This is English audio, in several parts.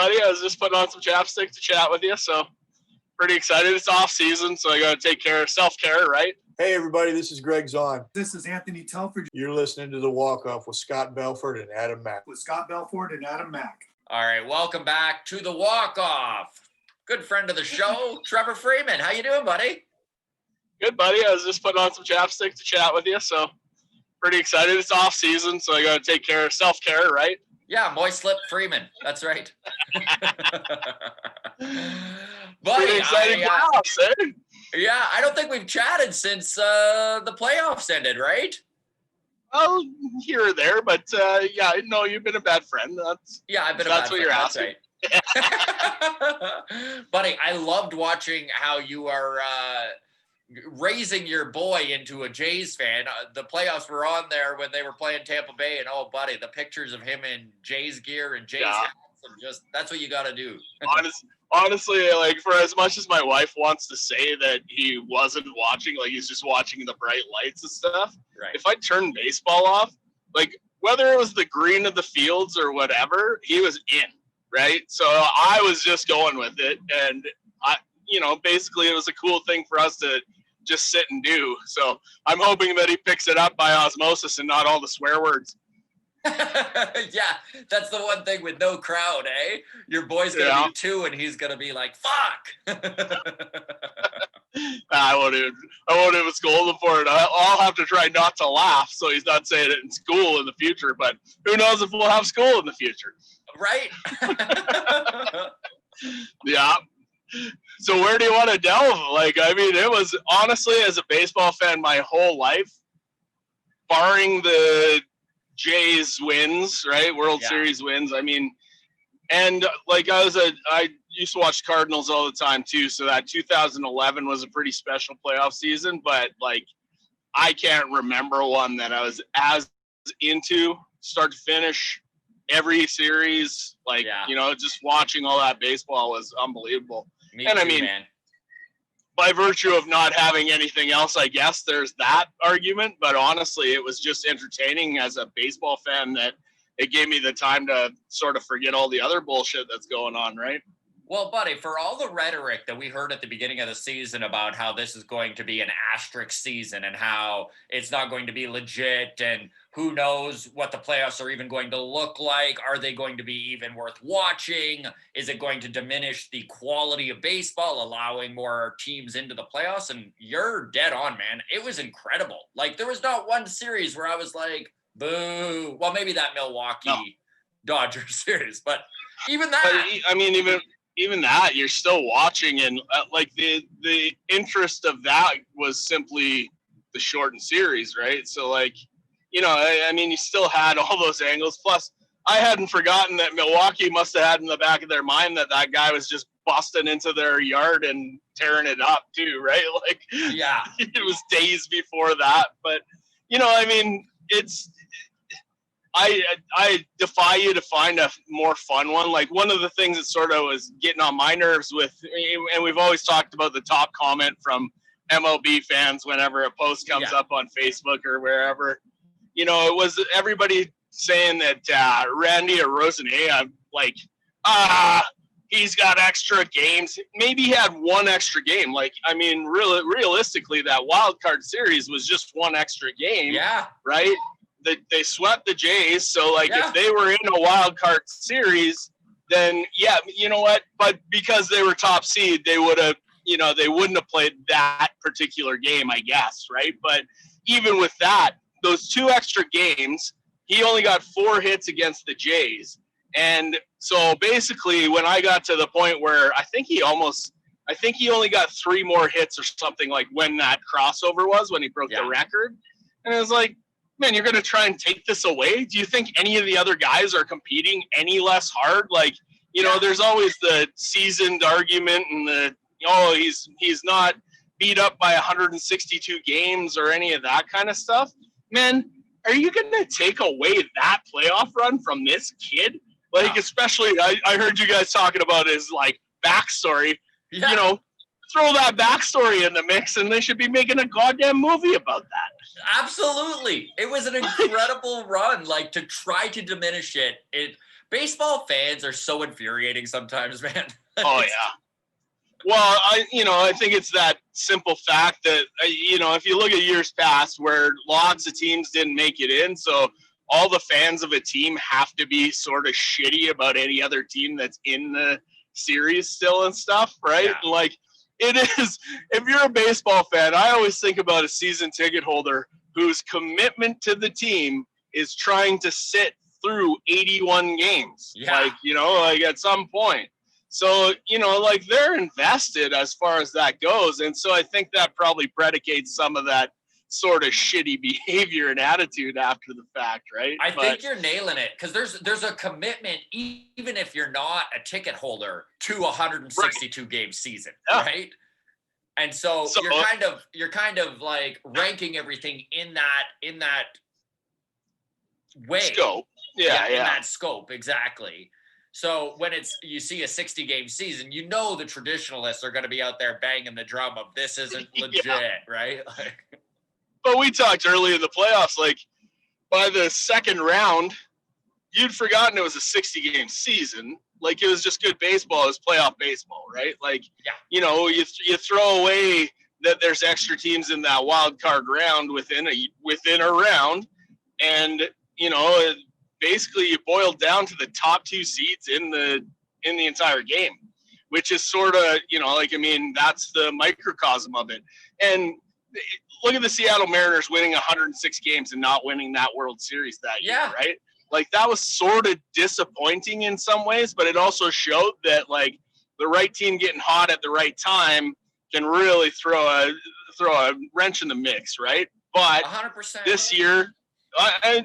buddy. I was just putting on some chapstick to chat with you, so pretty excited. It's off season, so I got to take care of self-care, right? Hey, everybody, this is Greg Zahn. This is Anthony Telford. You're listening to The Walk-Off with Scott Belford and Adam Mack. All right, welcome back to The Walk-Off. Good friend of the show, Trevor Freeman. How you doing, buddy? Good, buddy. I was just putting on some chapstick to chat with you, so pretty excited. It's off season, so I got to take care of self-care, right? Yeah, Moist Lip Freeman. That's right. Buddy, pretty exciting playoffs, eh? Yeah, I don't think we've chatted since the playoffs ended, right? Well, here or there, but yeah, no, you've been a bad friend. I've been a bad friend. That's what you're asking. Right. Buddy, I loved watching how you are raising your boy into a Jays fan. The playoffs were on there when they were playing Tampa Bay, and oh, buddy, the pictures of him in Jays gear and Jays hats, and just that's what you got to do. Honestly, like, for as much as my wife wants to say that he wasn't watching, like he's just watching the bright lights and stuff, right. If I turned baseball off, like whether it was the green of the fields or whatever, he was in, right? So I was just going with it, and basically it was a cool thing for us to just sit and do. So I'm hoping that he picks it up by osmosis and not all the swear words. Yeah, that's the one thing with no crowd, eh? Your boy's gonna be 2 and he's gonna be like, fuck. I won't even scold him for it. I'll have to try not to laugh so he's not saying it in school in the future, but who knows if we'll have school in the future. Right? Yeah. So where do you want to delve? Like, I mean, it was honestly, as a baseball fan my whole life, barring the Jays wins, right? World Series wins. I mean, and like I used to watch Cardinals all the time too. So that 2011 was a pretty special playoff season, but like I can't remember one that I was as into start to finish every series. Like, just watching all that baseball was unbelievable. Me too, man. By virtue of not having anything else, I guess there's that argument. But honestly, it was just entertaining as a baseball fan that it gave me the time to sort of forget all the other bullshit that's going on, right? Well, buddy, for all the rhetoric that we heard at the beginning of the season about how this is going to be an asterisk season and how it's not going to be legit and who knows what the playoffs are even going to look like. Are they going to be even worth watching? Is it going to diminish the quality of baseball, allowing more teams into the playoffs? And you're dead on, man. It was incredible. Like, there was not one series where I was like, boo. Well, maybe that Milwaukee Dodgers series, but even that. But, I mean, even that, you're still watching, and like the interest of that was simply the shortened series, right? So like, I mean, you still had all those angles. Plus, I hadn't forgotten that Milwaukee must have had in the back of their mind that guy was just busting into their yard and tearing it up too, right? Like, yeah, it was days before that. But, I mean, I defy you to find a more fun one. Like, one of the things that sort of was getting on my nerves with, and we've always talked about the top comment from MLB fans whenever a post comes up on Facebook or wherever, it was everybody saying that Randy Arozarena, like, he's got extra games. Maybe he had one extra game. Like, I mean, realistically, that wild card series was just one extra game. Yeah. Right? They swept the Jays, so like if they were in a wild card series, then you know what? But because they were top seed, they would have, they wouldn't have played that particular game, I guess, right? But even with that, those 2 extra games, he only got 4 hits against the Jays, and so basically, when I got to the point where I think he only got 3 more hits or something, like when that crossover was when he broke the record, and it was like, man, you're going to try and take this away? Do you think any of the other guys are competing any less hard? Like, there's always the seasoned argument and he's not beat up by 162 games or any of that kind of stuff. Man, are you going to take away that playoff run from this kid? Like, especially, I heard you guys talking about his, like, backstory. Yeah. Throw that backstory in the mix, and they should be making a goddamn movie about that. Absolutely. It was an incredible run. Like, to try to diminish it, Baseball fans are so infuriating sometimes, man. Oh yeah. Well, I think it's that simple fact that, if you look at years past where lots of teams didn't make it in, so all the fans of a team have to be sort of shitty about any other team that's in the series still and stuff, right? Yeah. Like, it is, if you're a baseball fan, I always think about a season ticket holder whose commitment to the team is trying to sit through 81 games. Yeah. Like at some point. So, they're invested as far as that goes. And so I think that probably predicates some of that sort of shitty behavior and attitude after the fact, right? I think you're nailing it, because there's a commitment, even if you're not a ticket holder, to a 162 game season, right? And so you're kind of like ranking everything in that way. Scope. Yeah. In that scope, exactly. So when you see a 60-game season, the traditionalists are going to be out there banging the drum of this isn't legit, right? But we talked early in the playoffs, like by the second round, you'd forgotten it was a 60-game season. Like it was just good baseball. It was playoff baseball, right? Like, you throw away that there's extra teams in that wild card round within a round, and basically you boiled down to the top two seeds in the entire game, which is sort of, that's the microcosm of it. And look at the Seattle Mariners winning 106 games and not winning that World Series that year, right? Like that was sort of disappointing in some ways, but it also showed that like the right team getting hot at the right time can really throw a wrench in the mix, right? But 100%. This year,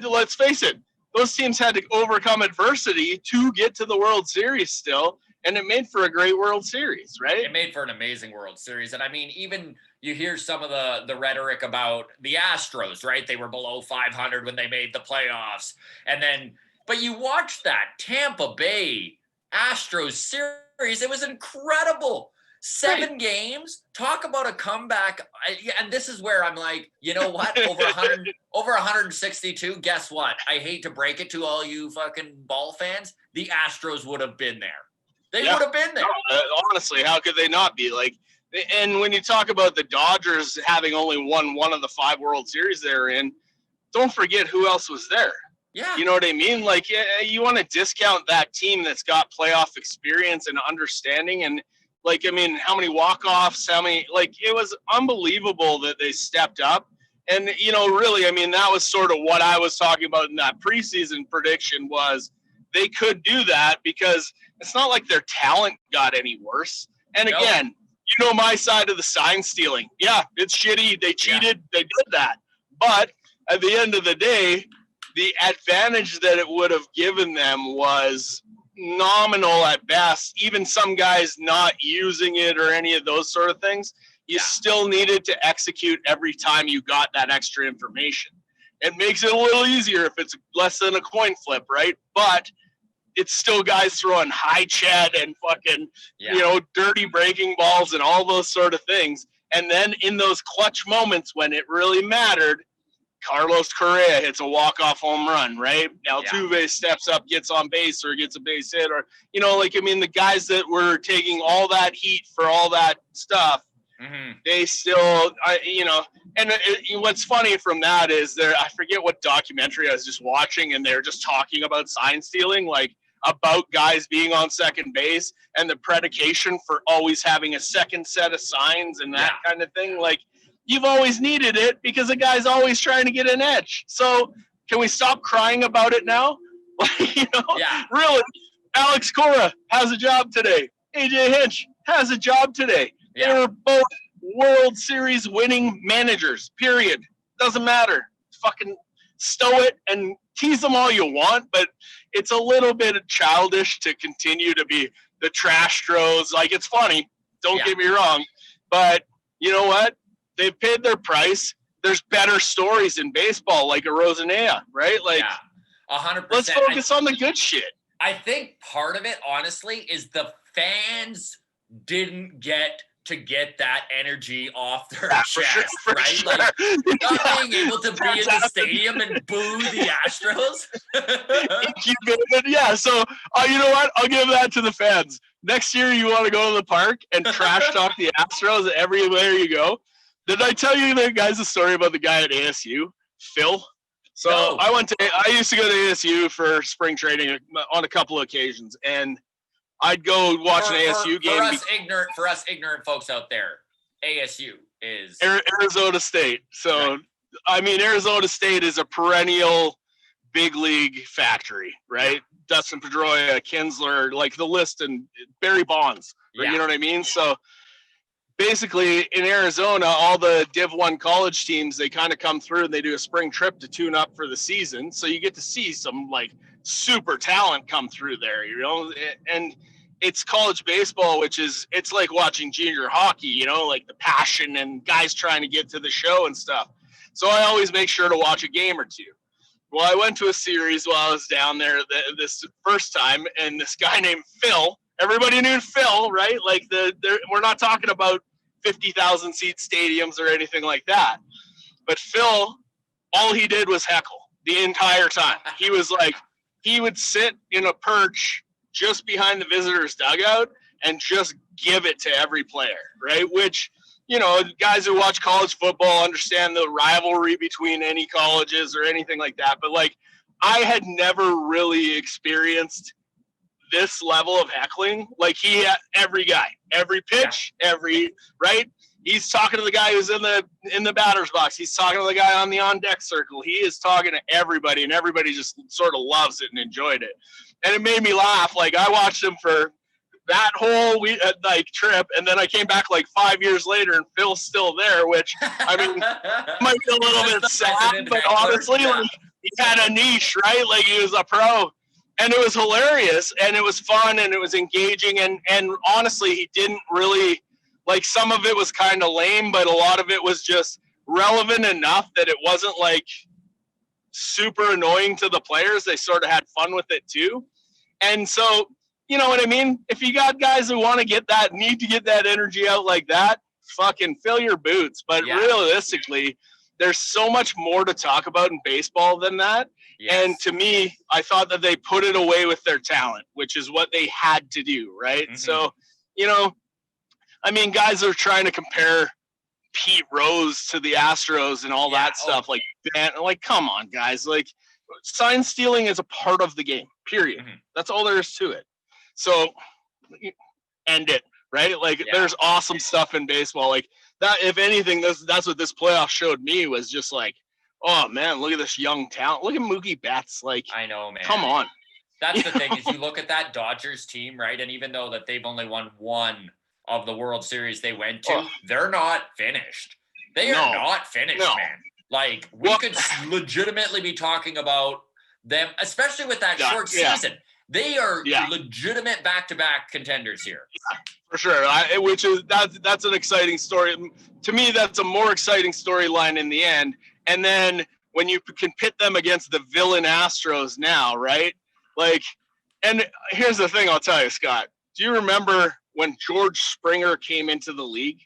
let's face it, those teams had to overcome adversity to get to the World Series still, and it made for a great World Series, right? It made for an amazing World Series. And I mean, even you hear some of the rhetoric about the Astros, right? They were below 500 when they made the playoffs. But you watch that Tampa Bay Astros series, it was incredible. 7 games, talk about a comeback. And this is where I'm like, you know what? Over 162, guess what? I hate to break it to all you fucking ball fans. The Astros would have been there. They would have been there. Honestly, how could they not be? Like, and when you talk about the Dodgers having only won one of the 5 World Series they're in, don't forget who else was there. Yeah. You know what I mean? Like, you want to discount that team that's got playoff experience and understanding, and like, I mean, how many walk-offs, it was unbelievable that they stepped up. And, really, I mean, that was sort of what I was talking about in that preseason prediction was they could do that because it's not like their talent got any worse. And again, my side of the sign stealing. Yeah, it's shitty. They cheated. They did that. But at the end of the day, the advantage that it would have given them was nominal at best. Even some guys not using it or any of those sort of things, you still needed to execute every time you got that extra information. It makes it a little easier if it's less than a coin flip, right? But it's still guys throwing high ched and fucking, dirty breaking balls and all those sort of things. And then in those clutch moments when it really mattered, Carlos Correa hits a walk-off home run, right? Altuve steps up, gets on base or gets a base hit, or, the guys that were taking all that heat for all that stuff, they still, and what's funny from that is I forget what documentary I was just watching, and they're just talking about sign stealing, like about guys being on second base and the predication for always having a second set of signs and that kind of thing. Like, you've always needed it because a guy's always trying to get an edge. So can we stop crying about it now? Really, Alex Cora has a job today. AJ Hinch has a job today. They were both World Series winning managers, period. Doesn't matter. Fucking stow it and tease them all you want, but it's a little bit childish to continue to be the trash throws. Like, it's funny. Don't get me wrong. But you know what? They've paid their price. There's better stories in baseball, like a Rosanea, right? Like, 100%. Let's focus on the good shit. I think part of it, honestly, is the fans didn't get to get that energy off their for chest, sure, right? Sure. Like not being able to be in the stadium and boo the Astros. Yeah, so you know what? I'll give that to the fans. Next year, you want to go to the park and trash talk the Astros everywhere you go. Did I tell you guys the story about the guy at ASU, Phil? So No. I used to go to ASU for spring training on a couple of occasions, and I'd go watch an ASU game. For us ignorant folks out there, ASU is Arizona State. So, right. I mean, Arizona State is a perennial big league factory, right? Dustin Pedroia, Kinsler, like the list, and Barry Bonds. Right? You know what I mean? So basically in Arizona, all the Div 1 college teams, they kind of come through and they do a spring trip to tune up for the season. So you get to see some like super talent come through there, you know, and it's college baseball, which is, it's like watching junior hockey, you know, like the passion and guys trying to get to the show and stuff. So I always make sure to watch a game or two. Well, I went to a series while I was down there this first time, and this guy named Phil, everybody knew Phil, right? Like we're not talking about 50,000 seat stadiums or anything like that. But Phil, all he did was heckle the entire time. He was like, he would sit in a perch just behind the visitors' dugout and just give it to every player, right? Which, you know, guys who watch college football understand the rivalry between any colleges or anything like that. But like, I had never really experienced this level of heckling. Like he had every guy, every pitch, right? He's talking to the guy who's in the batter's box. He's talking to the guy on the on deck circle. He is talking to everybody, and everybody just sort of loves it and enjoyed it. And it made me laugh. Like I watched him for that whole trip, and then I came back like 5 years later, and Phil's still there. Which I mean, might be a little bit sad, but honestly, like he had a niche, right? Like he was a pro. And it was hilarious, and it was fun, and it was engaging, and honestly, he didn't really, like, some of it was kind of lame, but a lot of it was just relevant enough that it wasn't, like, super annoying to the players. They sort of had fun with it, too. And so, you know what I mean? If you got guys who want to need to get that energy out like that, fucking fill your boots. But realistically, there's so much more to talk about in baseball than that. Yes. And to me, I thought that they put it away with their talent, which is what they had to do, right? Mm-hmm. So, you know, I mean, guys are trying to compare Pete Rose to the Astros and all that stuff. Like, come on, guys. Like, sign stealing is a part of the game, period. Mm-hmm. That's all there is to it. So, end it, right? Like, there's awesome stuff in baseball. Like, that, if anything, that's what this playoff showed me, was just like, oh man, look at this young talent. Look at Mookie Betts. Like, I know, man. Come on. That's the thing, is you look at that Dodgers team, right? And even though that they've only won one of the World Series they went to, they're not finished. They are not finished, man. Like, we could legitimately be talking about them, especially with that short season. They are legitimate back-to-back contenders here. Yeah, for sure. That's an exciting story. To me, that's a more exciting storyline in the end. And then when you can pit them against the villain Astros now, right? Like, and here's the thing I'll tell you, Scott. Do you remember when George Springer came into the league?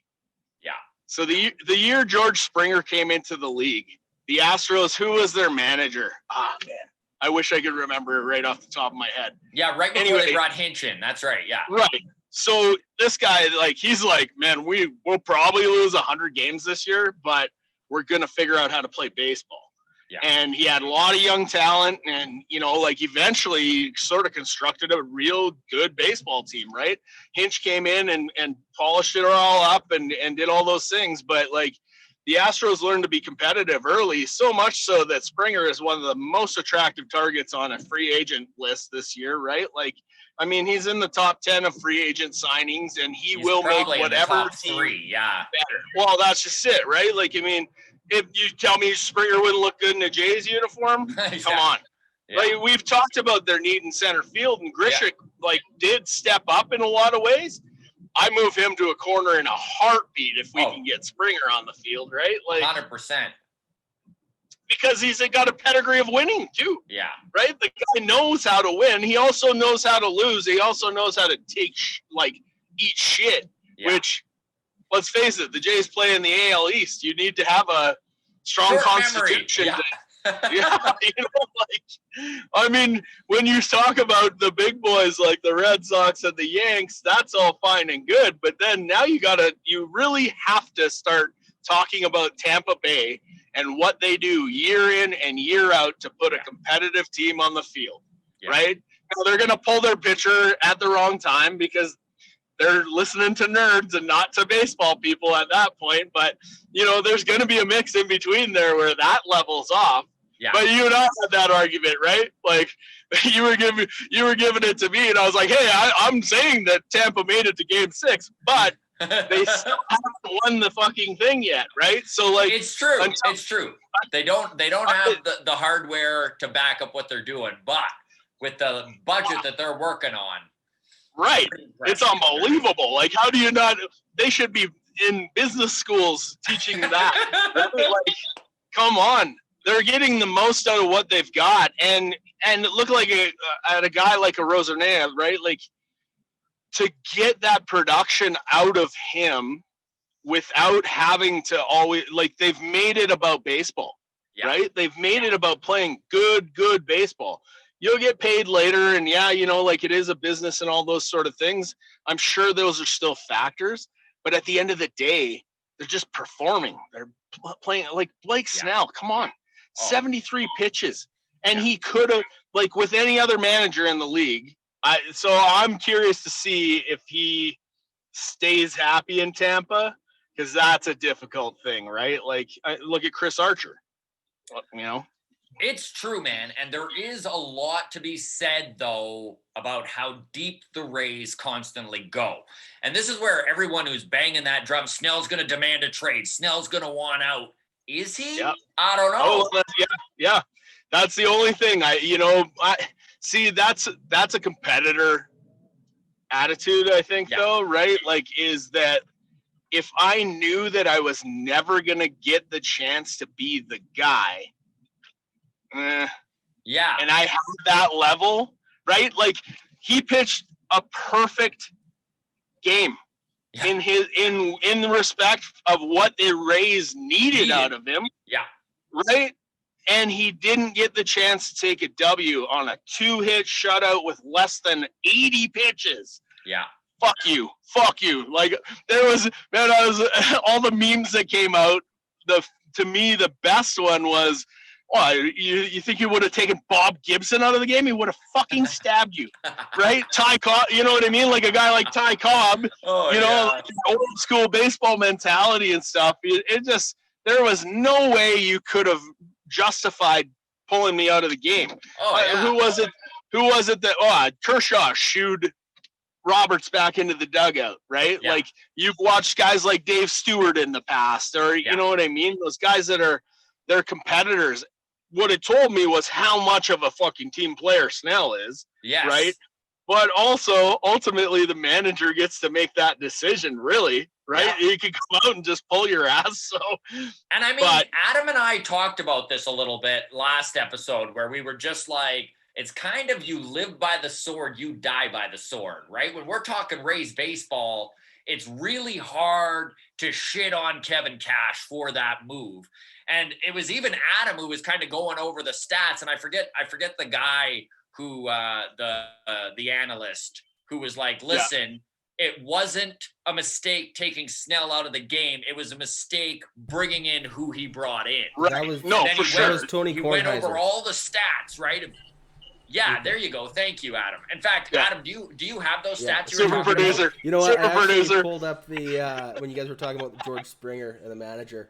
Yeah. So the year George Springer came into the league, the Astros, who was their manager? Ah, man. I wish I could remember it right off the top of my head. Yeah, right before they brought Hinch in. That's right, yeah. Right. So this guy, like, he's like, man, we'll probably lose 100 games this year, but we're going to figure out how to play baseball. Yeah. And he had a lot of young talent, and, you know, like, eventually he sort of constructed a real good baseball team, right? Hinch came in and polished it all up and did all those things. But, like, the Astros learned to be competitive early, so much so that Springer is one of the most attractive targets on a free agent list this year, right? Like, I mean, he's in the top 10 of free agent signings, and he's will make whatever team better. Well, that's just it, right? Like, I mean, if you tell me Springer wouldn't look good in a Jays uniform, come on. Yeah. Like, we've talked about their need in center field, and Grishik, did step up in a lot of ways. I move him to a corner in a heartbeat if we can get Springer on the field, right? Like 100%. Because he's got a pedigree of winning too. Yeah. Right? The guy knows how to win. He also knows how to lose. He also knows how to eat shit, which let's face it, the Jays play in the AL East. You need to have a strong Short constitution. memory. Yeah, I mean, when you talk about the big boys like the Red Sox and the Yanks, that's all fine and good. But then now you really have to start talking about Tampa Bay and what they do year in and year out to put a competitive team on the field, right? Now they're going to pull their pitcher at the wrong time because they're listening to nerds and not to baseball people at that point. But, there's going to be a mix in between there where that levels off. Yeah. But you and I had that argument, right? Like you were giving it to me, and I was like, "Hey, I'm saying that Tampa made it to Game 6, but they still haven't won the fucking thing yet, right?" So like, it's true. It's true. They don't have the hardware to back up what they're doing, but with the budget that they're working on, right? It's unbelievable. Like, how do you not? They should be in business schools teaching that. Like, come on. They're getting the most out of what they've got, and it looked like at a guy like a Rosernev, right? Like, to get that production out of him without having to always, like, they've made it about baseball, right? They've made it about playing good baseball. You'll get paid later, and like, it is a business and all those sort of things. I'm sure those are still factors, but at the end of the day, they're just performing. They're playing like Blake Snell. Come on. 73 pitches, and he could have, like, with any other manager in the league. So I'm curious to see if he stays happy in Tampa, because that's a difficult thing, right? Like, look at Chris Archer. It's true, man, and there is a lot to be said, though, about how deep the Rays constantly go. And this is where everyone who's banging that drum, Snell's going to demand a trade, Snell's going to want out. Is he? Yep. I don't know. Oh, yeah. That's the only thing. I see. That's a competitor attitude, I think, though, right? Like, is that if I knew that I was never gonna get the chance to be the guy, and I have that level, right? Like, he pitched a perfect game. In the respect of what the Rays needed out of him. Yeah. Right? And he didn't get the chance to take a W on a 2-hit shutout with less than 80 pitches. Yeah. Fuck you. Like, all the memes that came out, to me, the best one was, you think he would have taken Bob Gibson out of the game? He would have fucking stabbed you, right? Ty Cobb, you know what I mean? Like a guy like Ty Cobb, like old school baseball mentality and stuff. It just, there was no way you could have justified pulling me out of the game. Who was it that Kershaw shooed Roberts back into the dugout, right? Yeah. Like, you've watched guys like Dave Stewart in the past, or you know what I mean? Those guys that are, they're competitors. What it told me was how much of a fucking team player Snell is, right? But also, ultimately, the manager gets to make that decision, really, right? Yeah. He could come out and just pull your ass. So, and I mean, Adam and I talked about this a little bit last episode, where we were just like, it's kind of, you live by the sword, you die by the sword, right? When we're talking Rays baseball, it's really hard to shit on Kevin Cash for that move. And it was even Adam who was kind of going over the stats, and I forget the guy who the analyst who was like, listen, it wasn't a mistake taking Snell out of the game. It was a mistake bringing in who he brought in. Right. That was That was Tony Kornheiser. He went over all the stats, right? Yeah, there you go. Thank you, Adam. In fact, Adam, do you have those stats? Super producer. You know what? Super I actually producer. pulled up the when you guys were talking about George Springer and the manager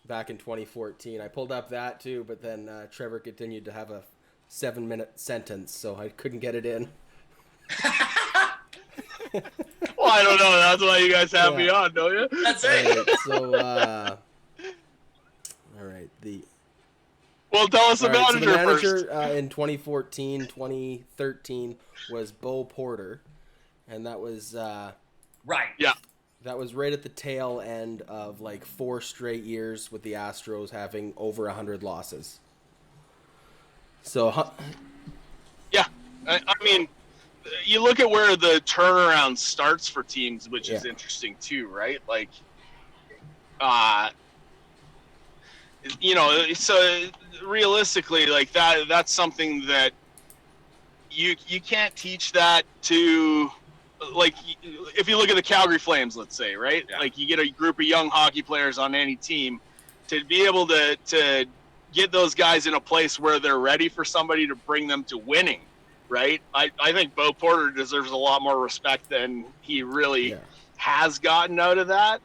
back in 2014. I pulled up that too, but then Trevor continued to have a 7-minute sentence, so I couldn't get it in. Well, I don't know. That's why you guys have me on, don't you? That's it. All right. Well, tell us the manager, so the manager first. In 2014, 2013 was Bo Porter, and that was right. Yeah. That was right at the tail end of like 4 straight years with the Astros having over 100 losses. So, yeah, I mean, you look at where the turnaround starts for teams, which is interesting too, right? Like, so realistically, like that's something that you can't teach that to, like, if you look at the Calgary Flames, let's say, right? Yeah. Like, you get a group of young hockey players on any team, to be able to get those guys in a place where they're ready for somebody to bring them to winning, right? I think Bo Porter deserves a lot more respect than he really has gotten out of that.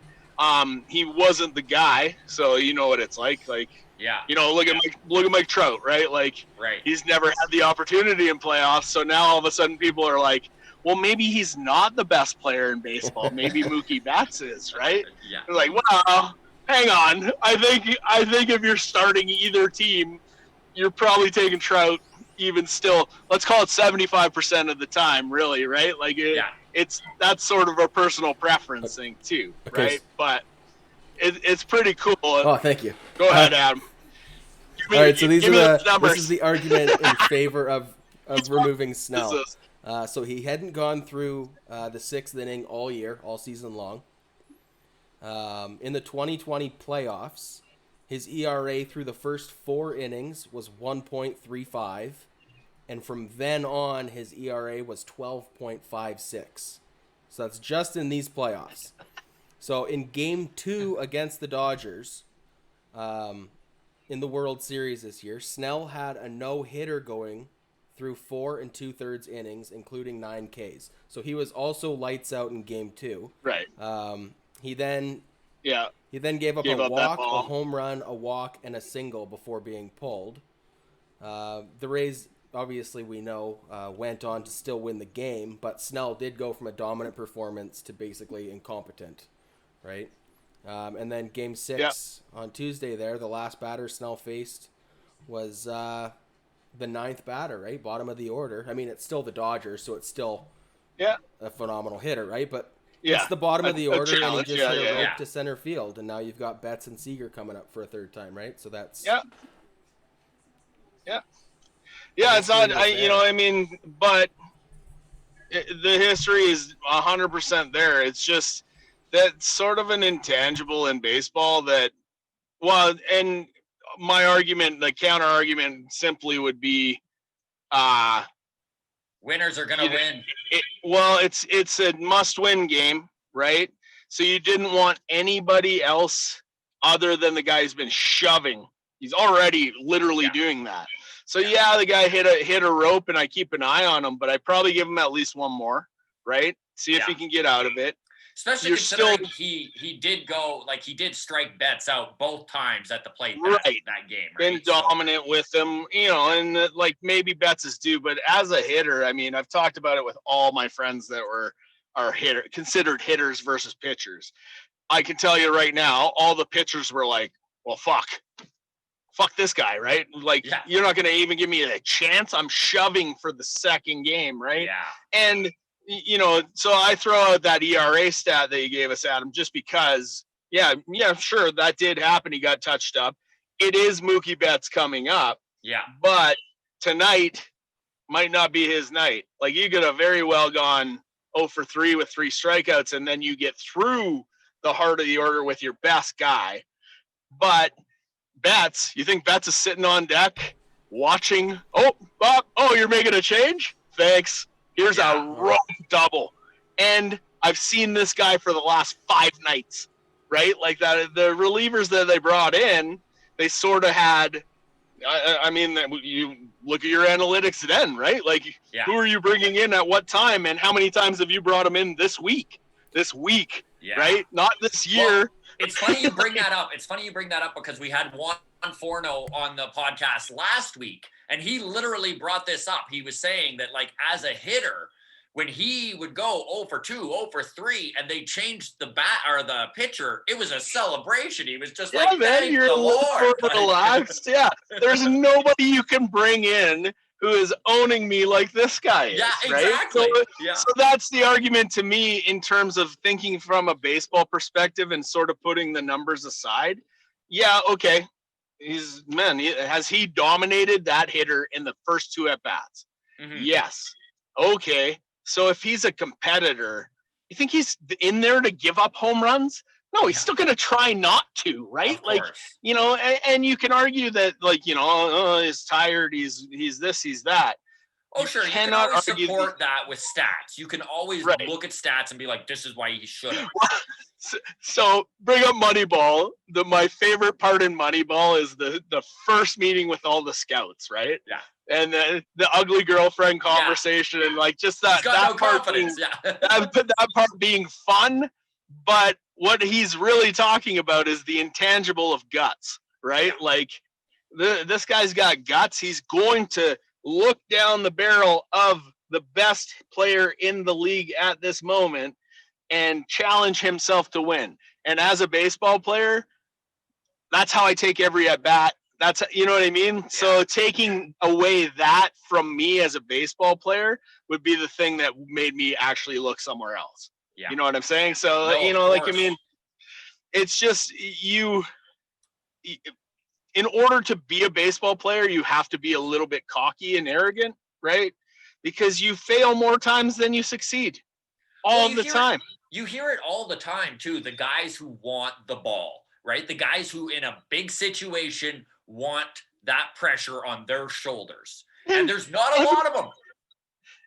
He wasn't the guy, so you know what it's like. Like, look at Mike Trout, right? Like, he's never had the opportunity in playoffs, so now all of a sudden people are like, well, maybe he's not the best player in baseball. Maybe Mookie Betts is, right? They're like, well, hang on. I think if you're starting either team, you're probably taking Trout even still. Let's call it 75% of the time, really, right? Like, that's sort of a personal preference thing too, right? But it's pretty cool. Oh, thank you. Go ahead, Adam. All right, so this is the argument in favor of removing Snell. So he hadn't gone through the sixth inning all year, all season long. In the 2020 playoffs, his ERA through the first 4 innings was 1.35, and from then on, his ERA was 12.56. So that's just in these playoffs. So in Game 2 against the Dodgers, in the World Series this year, Snell had a no-hitter going through 4 2/3 innings, including 9 Ks. So he was also lights out in Game 2. Right. He then gave up a walk, a home run, a walk, and a single before being pulled. The Rays, obviously we know, went on to still win the game, but Snell did go from a dominant performance to basically incompetent, right? And then Game 6 on Tuesday there, the last batter Snell faced was the 9th batter, right? Bottom of the order. I mean, it's still the Dodgers, so it's still a phenomenal hitter, right? But it's the bottom of the order, and he just hit a rope to center field, and now you've got Betts and Seager coming up for a third time, right? So that's it's not, but the history is 100% there. It's just that's sort of an intangible in baseball that, and my argument, the counter argument simply would be, winners are going to win. It's a must-win game, right? So you didn't want anybody else other than the guy who's been shoving. He's already literally doing that. So the guy hit a rope, and I keep an eye on him, but I probably give him at least one more, right? See if he can get out of it. Especially considering he did go, like, he did strike Betts out both times at the plate that game. Right? Been dominant with him, and like maybe Betts is due, but as a hitter, I mean, I've talked about it with all my friends that are considered hitters versus pitchers. I can tell you right now, all the pitchers were like, well, fuck this guy, right? Like, you're not going to even give me a chance. I'm shoving for the second game, right? Yeah. And so I throw out that ERA stat that you gave us, Adam, just because, sure, that did happen. He got touched up. It is Mookie Betts coming up. Yeah. But tonight might not be his night. Like, you could have very well gone 0 for 3 with 3 strikeouts, and then you get through the heart of the order with your best guy. But Betts, you think Betts is sitting on deck watching? Oh, Bob, you're making a change? Thanks. Here's a rough double. And I've seen this guy for the last 5 nights, right? Like, that, the relievers that they brought in, they sort of had, I mean, you look at your analytics then, right? Like, who are you bringing in at what time, and how many times have you brought them in this week, right? Not this year. Well, it's funny you bring that up. Because we had Juan Forno on the podcast last week, and he literally brought this up. He was saying that, like, as a hitter, when he would go 0 for 2, 0 for 3, and they changed the bat or the pitcher, it was a celebration. He was just like, thank the Lord. Relaxed. There's nobody you can bring in who is owning me like this guy is. Yeah, right? exactly. So that's the argument to me in terms of thinking from a baseball perspective and sort of putting the numbers aside. Yeah, okay. Has he dominated that hitter in the first 2 at-bats? Mm-hmm. Yes. Okay. So if he's a competitor, you think he's in there to give up home runs? No, he's still going to try not to, right? Like, and you can argue that, like, he's tired, he's this, he's that. Oh, sure. You can always support that with stats. You can always look at stats and be like, this is why he should have. So bring up Moneyball. My favorite part in Moneyball is the first meeting with all the scouts, right? Yeah. And the ugly girlfriend conversation and like just that part being, that part being fun. But what he's really talking about is the intangible of guts, right? Yeah. Like this guy's got guts. He's going to look down the barrel of the best player in the league at this moment and challenge himself to win. And as a baseball player, that's how I take every at bat. That's, you know what I mean? Yeah. So taking away that from me as a baseball player would be the thing that made me actually look somewhere else. Yeah. You know what I'm saying? So, I mean, it's just in order to be a baseball player, you have to be a little bit cocky and arrogant, right? Because you fail more times than you succeed all the time. You hear it all the time, too. The guys who want the ball, right? The guys who in a big situation want that pressure on their shoulders. And there's not a lot of them.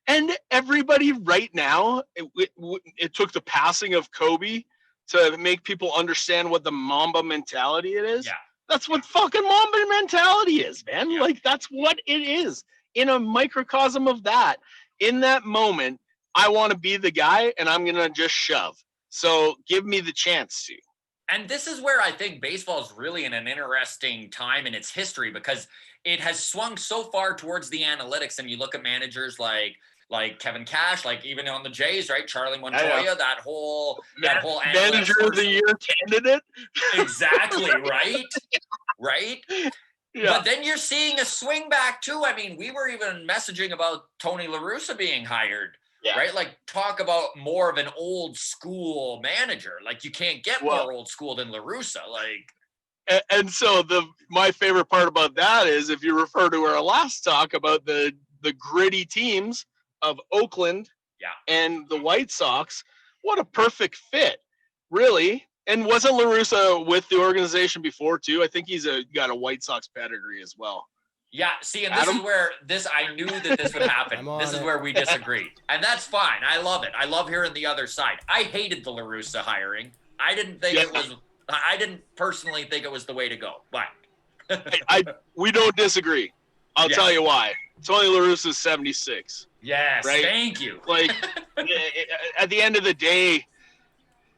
And everybody right now, it took the passing of Kobe to make people understand what the Mamba mentality it is. Yeah. That's what fucking Mamba mentality is, man. Yeah. Like, that's what it is. In a microcosm of that, in that moment, I want to be the guy, and I'm going to just shove. So give me the chance to. And this is where I think baseball is really in an interesting time in its history, because it has swung so far towards the analytics. And you look at managers like Kevin Cash, like even on the Jays, right? Charlie Montoya, that whole manager of the year candidate. Exactly, right? Right? Yeah. But then you're seeing a swing back too. I mean, we were even messaging about Tony La Russa being hired, right? Like, talk about more of an old school manager. Like, you can't get more old school than La Russa. Like, and so my favorite part about that is, if you refer to our last talk about the gritty teams of Oakland and the White Sox, what a perfect fit, really. And wasn't La Russa with the organization before too? I think he's got a White Sox pedigree as well. Yeah, see, and this is where I knew that this would happen. This is where we disagreed. And that's fine. I love it. I love hearing the other side. I hated the La Russa hiring. I didn't personally think it was the way to go, but we don't disagree. I'll tell you why. Tony La Russa's 76. Yes, right? Thank you. Like, at the end of the day,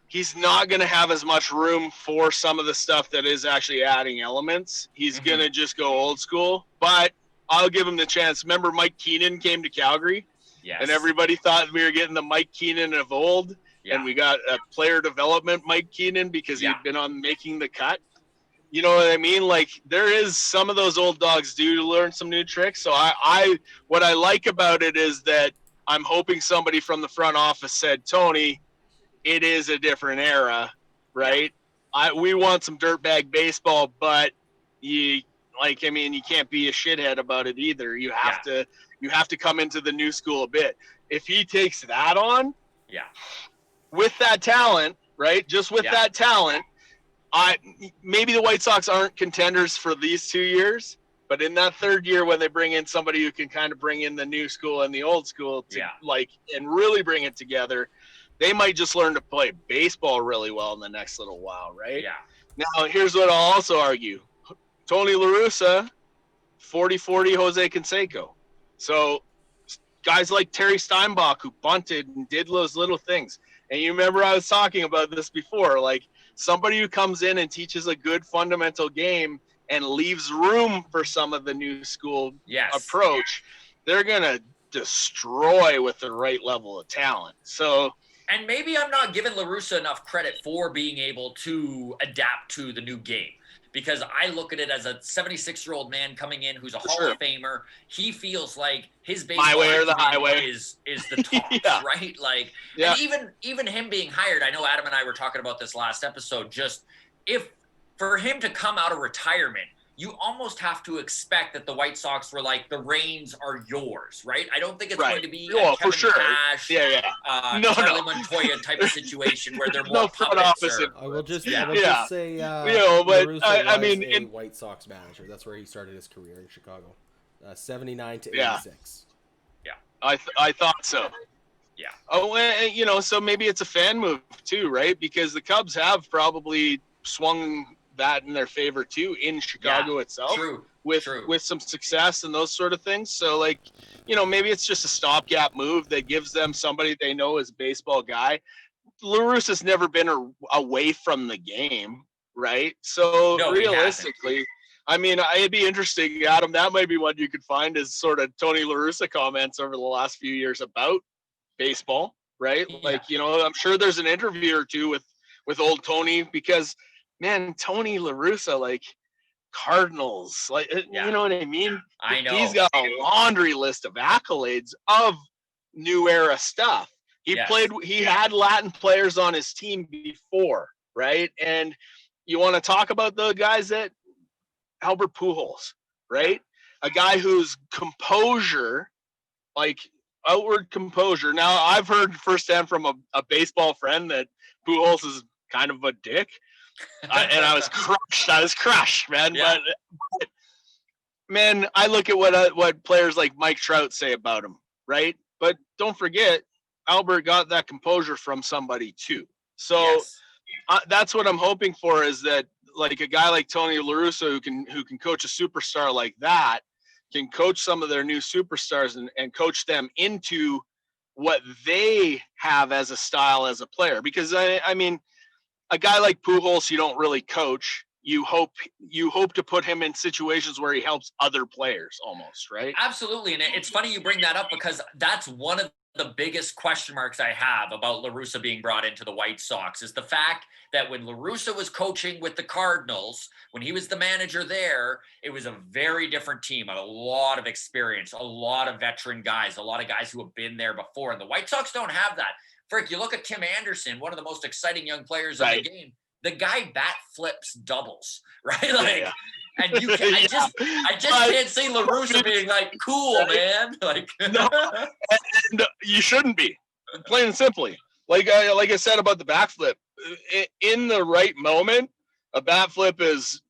he's not going to have as much room for some of the stuff that is actually adding elements. He's going to just go old school, but I'll give him the chance. Remember Mike Keenan came to Calgary? Yes. And everybody thought we were getting the Mike Keenan of old, and we got a player development Mike Keenan because he'd been on making the cut. You know what I mean? Like, there is some of those old dogs do learn some new tricks. So what I like about it is that I'm hoping somebody from the front office said, Tony, it is a different era, right? We want some dirtbag baseball, but you can't be a shithead about it either. You have to come into the new school a bit. If he takes that on, with that talent, right? Just with that talent, maybe the White Sox aren't contenders for these 2 years, but in that third year, when they bring in somebody who can kind of bring in the new school and the old school and really bring it together, they might just learn to play baseball really well in the next little while, right? Yeah. Now, here's what I'll also argue. Tony La Russa, 40-40 Jose Canseco. So guys like Terry Steinbach, who bunted and did those little things. And you remember I was talking about this before, like, somebody who comes in and teaches a good fundamental game and leaves room for some of the new school approach, they're going to destroy with the right level of talent. So, and maybe I'm not giving La Russa enough credit for being able to adapt to the new game, because I look at it as a 76-year-old man coming in who's a Hall of Famer. He feels like his baseball is the top, right? Like, and even him being hired, I know Adam and I were talking about this last episode, just for him to come out of retirement, you almost have to expect that the White Sox were like, the reins are yours, right? I don't think it's going to be a Kevin Cash, Charlie Montoya type of situation where they're more puppets. I will just say, but I mean, a White Sox manager. That's where he started his career in Chicago, 79 to 86. Yeah, I thought so. Yeah. Oh, so maybe it's a fan move too, right? Because the Cubs have probably swung that in their favor too in Chicago itself. True. With some success and those sort of things. So maybe it's just a stopgap move that gives them somebody they know is a baseball guy. La Russa's never been away from the game, right? So realistically, I mean, it'd be interesting, Adam. That might be one you could find is sort of Tony La Russa comments over the last few years about baseball, right? Yeah. I'm sure there's an interview or two with old Tony because, man, Tony La Russa, Cardinals, you know what I mean? I know. He's got a laundry list of accolades of new era stuff. He had Latin players on his team before, right? And you want to talk about the guys that Albert Pujols, right? A guy whose composure, outward composure. Now, I've heard firsthand from a baseball friend that Pujols is kind of a dick. And I was crushed, man. Yeah. But man, I look at what players like Mike Trout say about him, right? But don't forget, Albert got that composure from somebody too. So that's what I'm hoping for is that a guy like Tony La Russa who can coach a superstar like that can coach some of their new superstars and coach them into what they have as a style as a player. Because I mean, a guy like Pujols, you don't really coach. You hope to put him in situations where he helps other players almost, right? Absolutely. And it's funny you bring that up because that's one of the biggest question marks I have about La Russa being brought into the White Sox is the fact that when La Russa was coaching with the Cardinals, when he was the manager there, it was a very different team, a lot of experience, a lot of veteran guys, a lot of guys who have been there before. And the White Sox don't have that. Frick, you look at Tim Anderson, one of the most exciting young players of the game. The guy bat flips doubles, right? And you can, I just can't see La Russa being cool, man. No, and you shouldn't be. Plain and simply, like I said about the bat flip, in the right moment, a bat flip is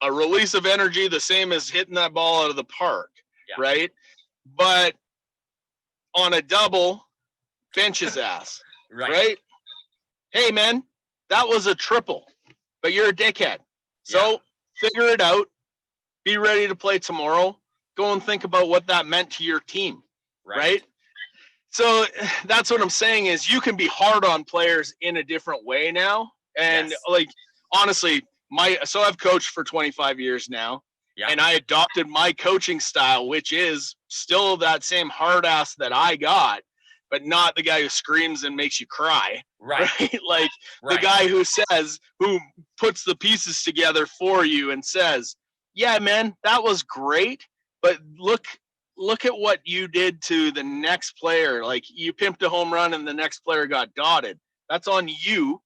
a release of energy, the same as hitting that ball out of the park, right? But on a double, bench his ass, right? Hey, man, that was a triple, but you're a dickhead. So figure it out. Be ready to play tomorrow. Go and think about what that meant to your team, right? So that's what I'm saying is you can be hard on players in a different way now. And honestly, I've coached for 25 years now. Yeah. And I adopted my coaching style, which is still that same hard ass that I got, but not the guy who screams and makes you cry. Right? The guy who puts the pieces together for you and says, yeah, man, that was great. But look at what you did to the next player. You pimped a home run and the next player got dotted. That's on you.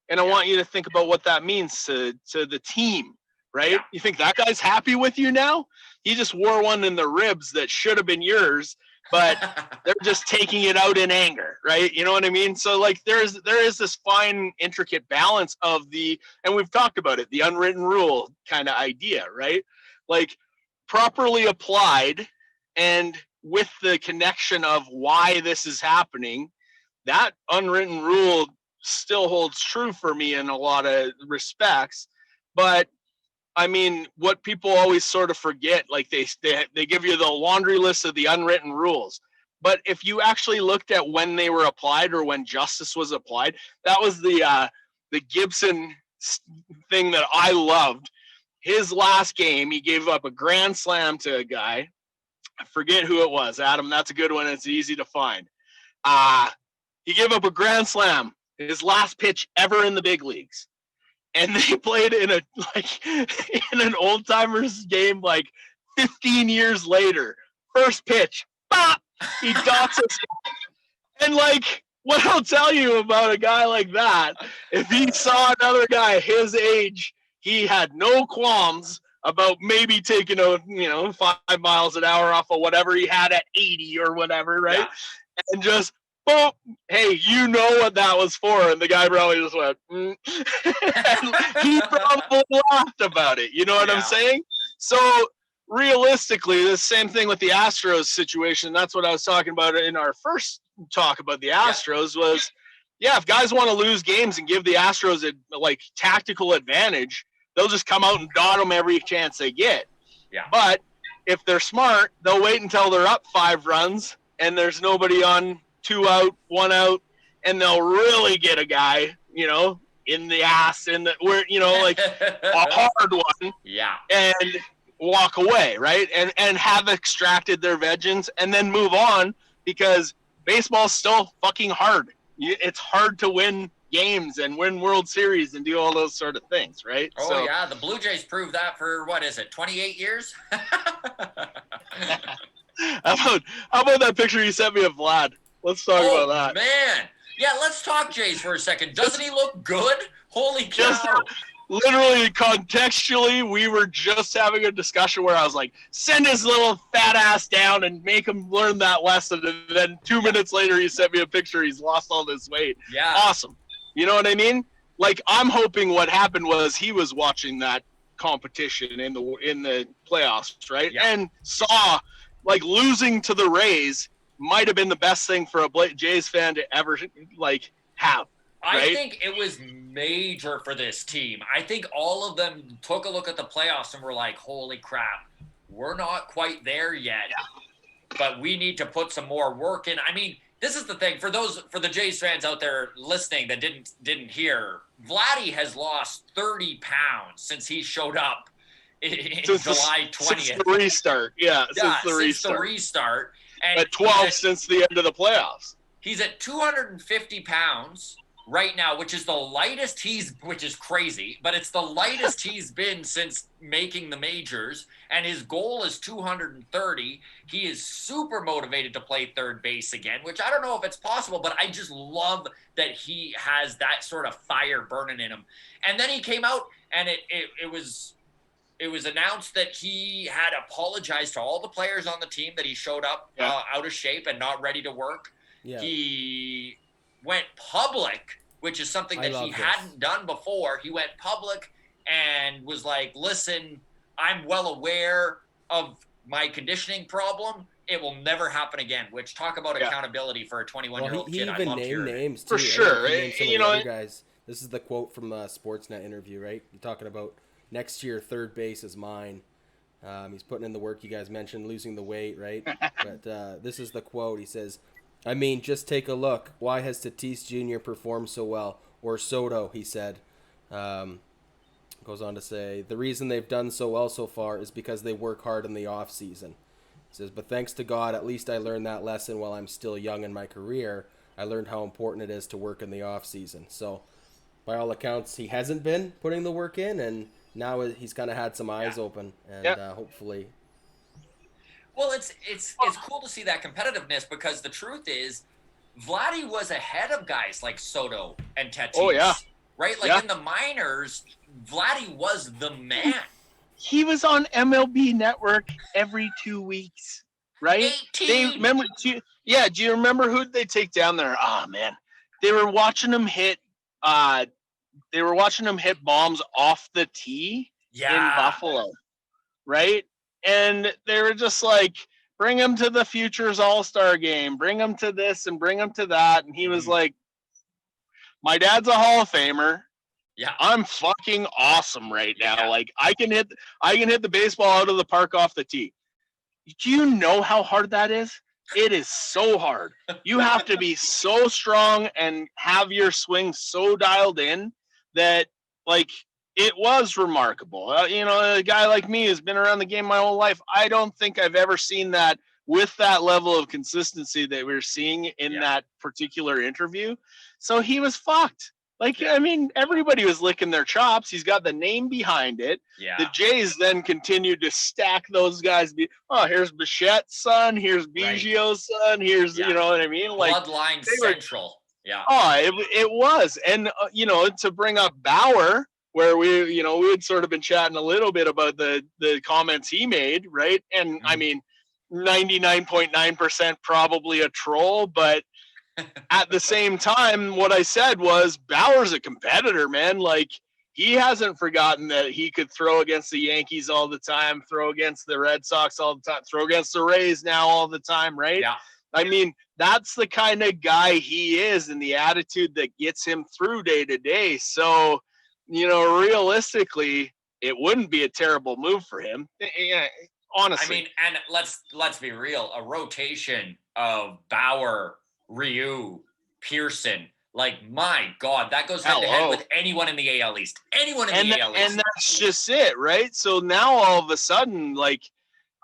And I want you to think about what that means to the team, right? Yeah. You think that guy's happy with you now? He just wore one in the ribs that should have been yours, but they're just taking it out in anger, right? You know what I mean? So there is this fine, intricate balance of and we've talked about it, the unwritten rule kind of idea, right? Properly applied and with the connection of why this is happening, that unwritten rule still holds true for me in a lot of respects. But I mean, what people always sort of forget, they give you the laundry list of the unwritten rules. But if you actually looked at when they were applied or when justice was applied, that was the Gibson thing that I loved. His last game, he gave up a grand slam to a guy. I forget who it was. Adam, that's a good one. It's easy to find. He gave up a grand slam, his last pitch ever in the big leagues. And they played in an old timers game 15 years later. First pitch, bop, he dots us. And what I'll tell you about a guy like that, if he saw another guy his age, he had no qualms about maybe taking a 5 miles an hour off of whatever he had at 80 or whatever, right? Yeah. And just boom, hey, you know what that was for? And the guy probably just went, and he probably laughed about it. You know what I'm saying? So realistically, the same thing with the Astros situation. That's what I was talking about in our first talk about the Astros was, if guys want to lose games and give the Astros a tactical advantage, they'll just come out and dot them every chance they get. Yeah. But if they're smart, they'll wait until they're up 5 runs and there's nobody on, 2 out, 1 out, and they'll really get a guy, in the ass, a hard one. Yeah. And walk away, right? And have extracted their vengeance and then move on, because baseball's still fucking hard. It's hard to win games and win World Series and do all those sort of things, right? Oh, yeah. The Blue Jays proved that for, 28 years? How about that picture you sent me of Vlad? Let's talk about that. Man. Yeah, let's talk Jays for a second. Doesn't he look good? Holy cow. Literally, contextually, we were just having a discussion where I was like, send his little fat ass down and make him learn that lesson. And then 2 minutes later, he sent me a picture. He's lost all this weight. Yeah. Awesome. You know what I mean? I'm hoping what happened was he was watching that competition in the playoffs, right? Yeah. And saw, losing to the Rays might have been the best thing for a Jays fan to ever have. Right? I think it was major for this team. I think all of them took a look at the playoffs and were like, holy crap, we're not quite there yet, but we need to put some more work in. I mean, this is the thing for the Jays fans out there listening that didn't hear. Vladdy has lost 30 pounds since he showed up in July 20th. Since the restart. Yeah, since the restart. And at 12 since the end of the playoffs. He's at 250 pounds right now, which is the lightest which is crazy, but it's the lightest he's been since making the majors. And his goal is 230. He is super motivated to play third base again, which I don't know if it's possible, but I just love that he has that sort of fire burning in him. And then he came out and it was announced that he had apologized to all the players on the team that he showed up out of shape and not ready to work. Yeah. He went public, which is something that he hadn't done before. He went public and was like, listen, I'm well aware of my conditioning problem. It will never happen again, which talk about accountability for a 21-year-old kid. He even named names, too. For sure. Guys. This is the quote from the Sportsnet interview, right? You're talking about next year, third base is mine. He's putting in the work you guys mentioned, losing the weight, right? But this is the quote. He says, I mean, just take a look. Why has Tatis Jr. performed so well? Or Soto, he said. Goes on to say, the reason they've done so well so far is because they work hard in the off season. He says, but thanks to God, at least I learned that lesson while I'm still young in my career. I learned how important it is to work in the off season. So, by all accounts, he hasn't been putting the work in, and now he's kind of had some eyes open, and hopefully. Well, it's cool to see that competitiveness, because the truth is, Vladdy was ahead of guys like Soto and Tatis. Oh, yeah. Right? In the minors, Vladdy was the man. He was on MLB Network every 2 weeks, right? 18. Do you remember who they take down there? Oh, man. They were watching him hit bombs off the tee in Buffalo, right? And they were just like, bring him to the Futures All-Star game, bring him to this and bring him to that. And he was like, my dad's a Hall of Famer. Yeah. I'm fucking awesome right now. Yeah. I can hit the baseball out of the park off the tee. Do you know how hard that is? It is so hard. You have to be so strong and have your swing so dialed in that it was remarkable. A guy like me who's been around the game my whole life, I don't think I've ever seen that with that level of consistency that we're seeing in that particular interview. So he was fucked. Everybody was licking their chops. He's got the name behind it. Yeah. The Jays then continued to stack those guys. Here's Bichette's son. Here's Biggio's son. Here's, you know what I mean? Bloodline central. Yeah. Oh, it was. And, to bring up Bauer, where we had sort of been chatting a little bit about the comments he made, right? And I mean, 99.9% probably a troll, but at the same time, what I said was Bauer's a competitor, man. Like, he hasn't forgotten that he could throw against the Yankees all the time, throw against the Red Sox all the time, throw against the Rays now all the time, right? Yeah. I mean, that's the kind of guy he is and the attitude that gets him through day to day. So, realistically, it wouldn't be a terrible move for him. Yeah, honestly. I mean, and let's be real. A rotation of Bauer, Ryu, Pearson, like, my God, that goes head to head with anyone in the AL East. Anyone in the AL East. And that's just it, right? So now all of a sudden, like,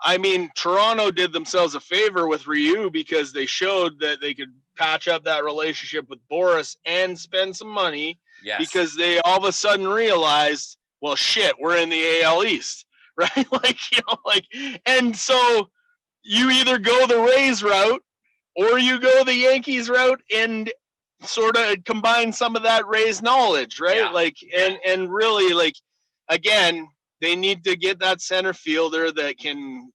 I mean, Toronto did themselves a favor with Ryu because they showed that they could patch up that relationship with Boris and spend some money. Yes. Because they all of a sudden realized, well, shit, we're in the AL East, right? And so you either go the Rays route or you go the Yankees route and sort of combine some of that Rays knowledge, right? Yeah. And really, like, again, they need to get that center fielder that can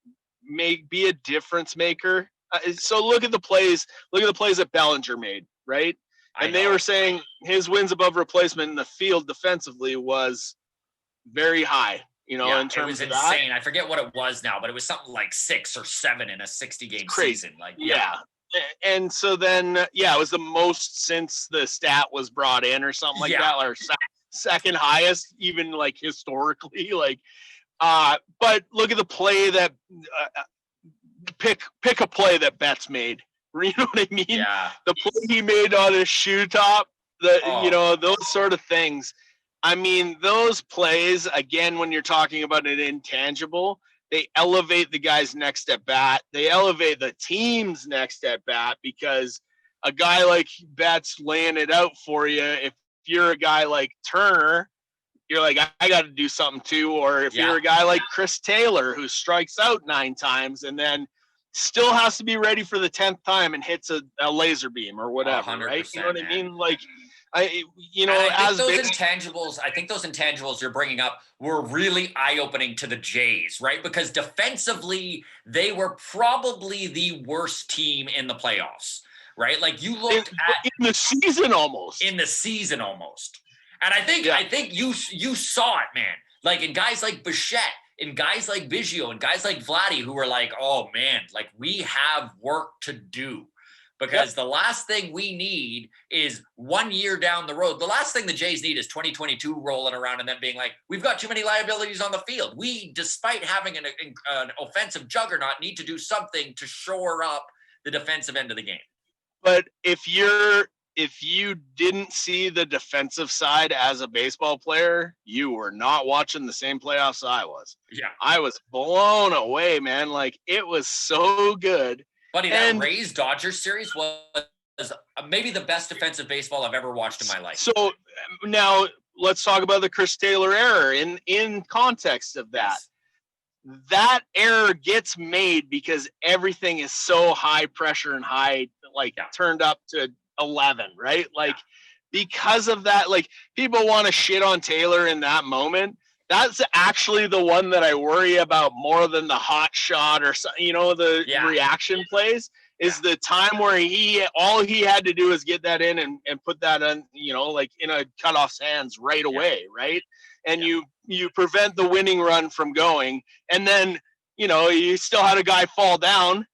be a difference maker. So look at the plays that Bellinger made, right? And they were saying his wins above replacement in the field defensively was very high, in terms it was of insane. that. I forget what it was now, but it was something like 6 or 7 in a 60-game season. Like, yeah. And so then, it was the most since the stat was brought in or something like that, or second highest, even like historically. Like, but look at the play that pick a play that Betts made. You know what I mean? Yeah. The play he made on his shoe top, those sort of things. I mean, those plays, again, when you're talking about an intangible, they elevate the guy's next at bat. They elevate the team's next at bat, because a guy like Betts laying it out for you, if you're a guy like Turner, you're like, I got to do something too. Or if you're a guy like Chris Taylor, who strikes out 9 times and then still has to be ready for the 10th time and hits a laser beam or whatever, right? You know what I mean? Like, I think those intangibles you're bringing up were really eye-opening to the Jays, right? Because defensively, they were probably the worst team in the playoffs, right? Like, you looked at in the season almost. And I think you saw it, man. Like, in guys like Bichette, in guys like Biggio, and guys like Vladdy, who were like, oh man, like, we have work to do. Because the last thing we need is 1 year down the road. The last thing the Jays need is 2022 rolling around and then being like, we've got too many liabilities on the field. We, despite having an offensive juggernaut, need to do something to shore up the defensive end of the game. But if you didn't see the defensive side as a baseball player, you were not watching the same playoffs I was. Yeah. I was blown away, man. Like, it was so good. Buddy, that Rays-Dodgers series was maybe the best defensive baseball I've ever watched in my life. So now let's talk about the Chris Taylor error in context of that. Yes. That error gets made because everything is so high pressure and turned up to 11, right? Like, because of that, like, people want to shit on Taylor in that moment. That's actually the one that I worry about more than the hot shot or the reaction plays is the time where all he had to do is get that in and put that on, like, in a cutoff's hands right away. Right. And you prevent the winning run from going. And then, you still had a guy fall down.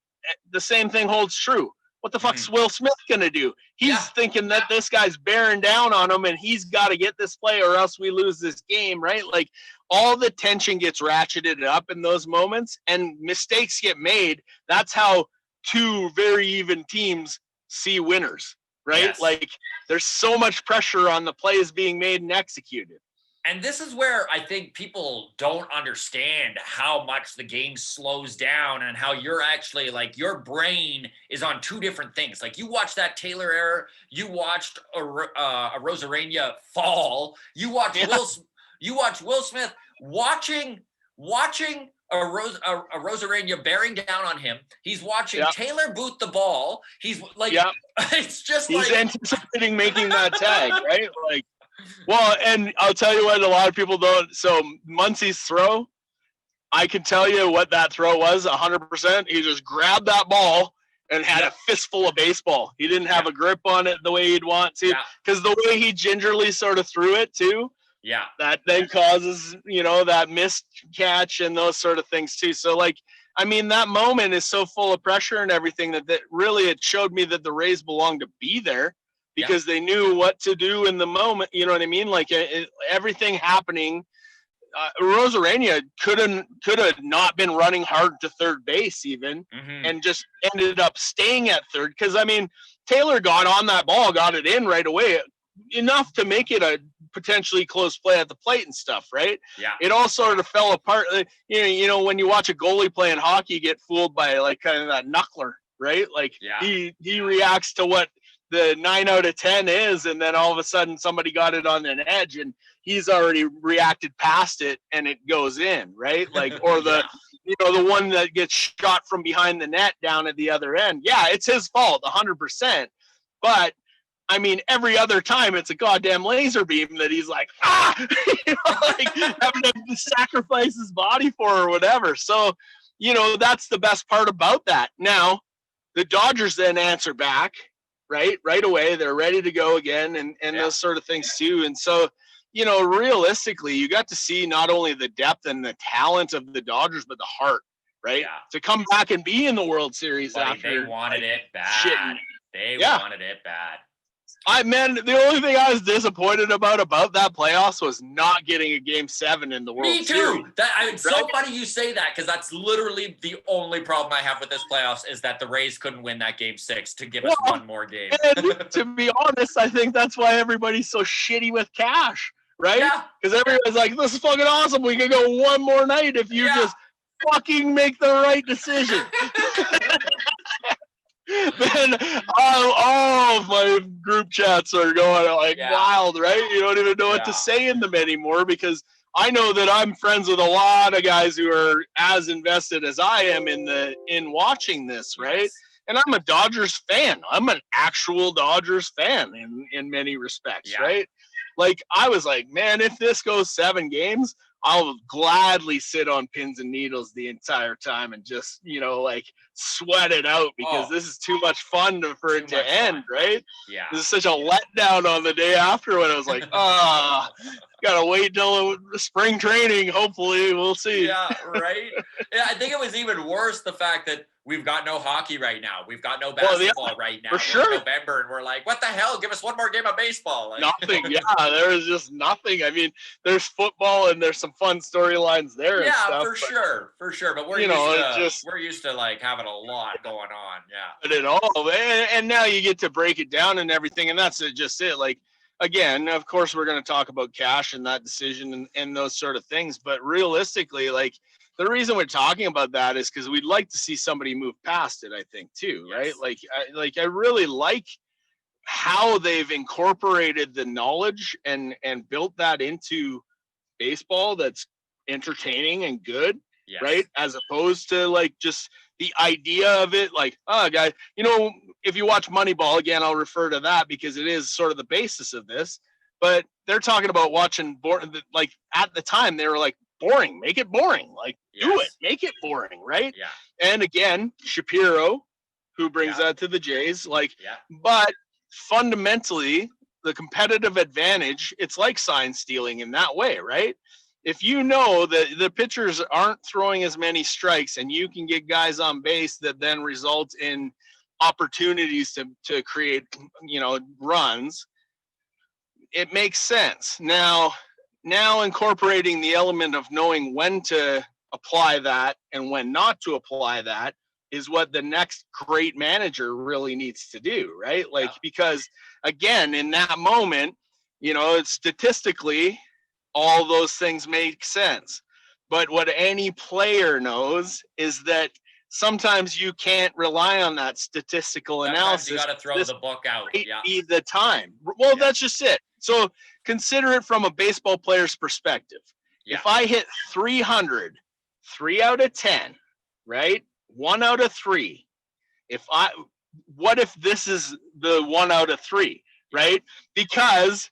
The same thing holds true. What the fuck's Will Smith going to do? He's thinking that this guy's bearing down on him and he's got to get this play or else we lose this game, right? Like, all the tension gets ratcheted up in those moments and mistakes get made. That's how two very even teams see winners, right? Yes. Like, there's so much pressure on the plays being made and executed. And this is where I think people don't understand how much the game slows down and how you're actually, like, your brain is on 2 different things. Like, you watch that Taylor error, you watched a Rosarena fall, you watch Will Smith watching a Rosarena bearing down on him. He's watching Taylor boot the ball. He's like, it's just he's anticipating making that tag, right? Like, Well, and I'll tell you what, a lot of people don't. So Muncie's throw, I can tell you what that throw was 100%. He just grabbed that ball and had a fistful of baseball. He didn't have a grip on it the way he'd want to, because the way he gingerly sort of threw it too, that then causes, that missed catch and those sort of things too. So, like, I mean, that moment is so full of pressure and everything that really it showed me that the Rays belonged to be there because they knew what to do in the moment. You know what I mean? Like everything happening. Rosarena could have not been running hard to third base even, and just ended up staying at third. Because, I mean, Taylor got on that ball, got it in right away, enough to make it a potentially close play at the plate and stuff, right? Yeah. It all sort of fell apart. You know, when you watch a goalie playing hockey get fooled by like kind of that knuckler, right? Like he reacts to what the 9 out of 10 is, and then all of a sudden somebody got it on an edge and he's already reacted past it and it goes in, right? Like, or the the one that gets shot from behind the net down at the other end. Yeah, it's his fault 100%. But I mean, every other time it's a goddamn laser beam that he's like, like having to sacrifice his body for or whatever. So, that's the best part about that. Now, the Dodgers then answer back, right away. They're ready to go again and those sort of things too. And so, realistically, you got to see not only the depth and the talent of the Dodgers, but the heart, right? Yeah. To come back and be in the World Series after they wanted it bad. Shitting. They wanted it bad. The only thing I was disappointed about that playoffs was not getting a Game 7 in the World Series. Me too. It's so funny you say that, because that's literally the only problem I have with this playoffs is that the Rays couldn't win that Game 6 to give us one more game. And to be honest, I think that's why everybody's so shitty with cash, right? Yeah. Because everybody's like, this is fucking awesome. We can go one more night if you just fucking make the right decision. Then all of my group chats are going like wild, right? You don't even know what to say in them anymore, because I know that I'm friends with a lot of guys who are as invested as I am in watching this, right? Yes. And I'm a Dodgers fan. I'm an actual Dodgers fan in many respects, right? Like, I was like, man, if this goes 7 games, I'll gladly sit on pins and needles the entire time and just, like, sweat it out, because this is too much fun for it to end, right? Yeah. This is such a letdown on the day after when I was like, gotta wait till the spring training. Hopefully, we'll see. Yeah, right? Yeah, I think it was even worse, the fact that we've got no hockey right now. We've got no basketball right now. For sure. It's November, and we're like, what the hell? Give us one more game of baseball. Like, nothing. Yeah, there is just nothing. I mean, there's football and there's some fun storylines there. Yeah, and stuff, for sure. But we're used to like having a lot going on. Yeah. But it all, and now you get to break it down and everything, and that's just it. Like, again, of course, we're going to talk about cash and that decision and those sort of things. But realistically, like, the reason we're talking about that is because we'd like to see somebody move past it, I think, too, right? Like, I really like how they've incorporated the knowledge and built that into baseball that's entertaining and good, right? As opposed to, like, just the idea of it, like, guys, if you watch Moneyball, again, I'll refer to that because it is sort of the basis of this, but they're talking about watching, like, at the time, they were like, boring, make it boring, like, do it, make it boring, right? Yeah. And again, Shapiro, who brings that to the Jays, like, but fundamentally, the competitive advantage, it's like sign stealing in that way, right? If you know that the pitchers aren't throwing as many strikes and you can get guys on base that then result in opportunities to create, runs, it makes sense. Now incorporating the element of knowing when to apply that and when not to apply that is what the next great manager really needs to do, right? Like, because again, in that moment, it's statistically, all those things make sense. But what any player knows is that sometimes you can't rely on that statistical analysis. You got to throw the book out. Be the time. Well, that's just it. So consider it from a baseball player's perspective. Yeah. If I hit 300, 3 out of 10, right? 1 out of 3. What if this is the 1 out of 3, right? Because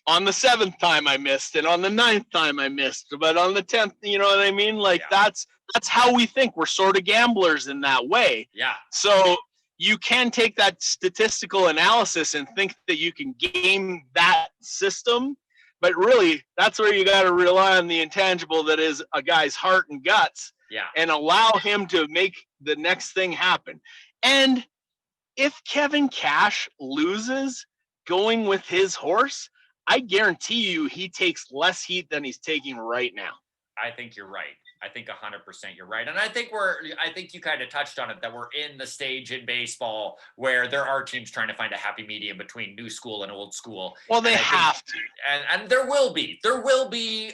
on the 7th time I missed, and on the 9th time I missed, but on the 10th, you know what I mean? Like that's how we think. We're sort of gamblers in that way. Yeah. So you can take that statistical analysis and think that you can game that system, but really that's where you got to rely on the intangible that is a guy's heart and guts, and allow him to make the next thing happen. And if Kevin Cash loses going with his horse, I guarantee you he takes less heat than he's taking right now. I think you're right. I think 100% you're right. And I think you kind of touched on it, that we're in the stage in baseball where there are teams trying to find a happy medium between new school and old school. Well, they have to. And there will be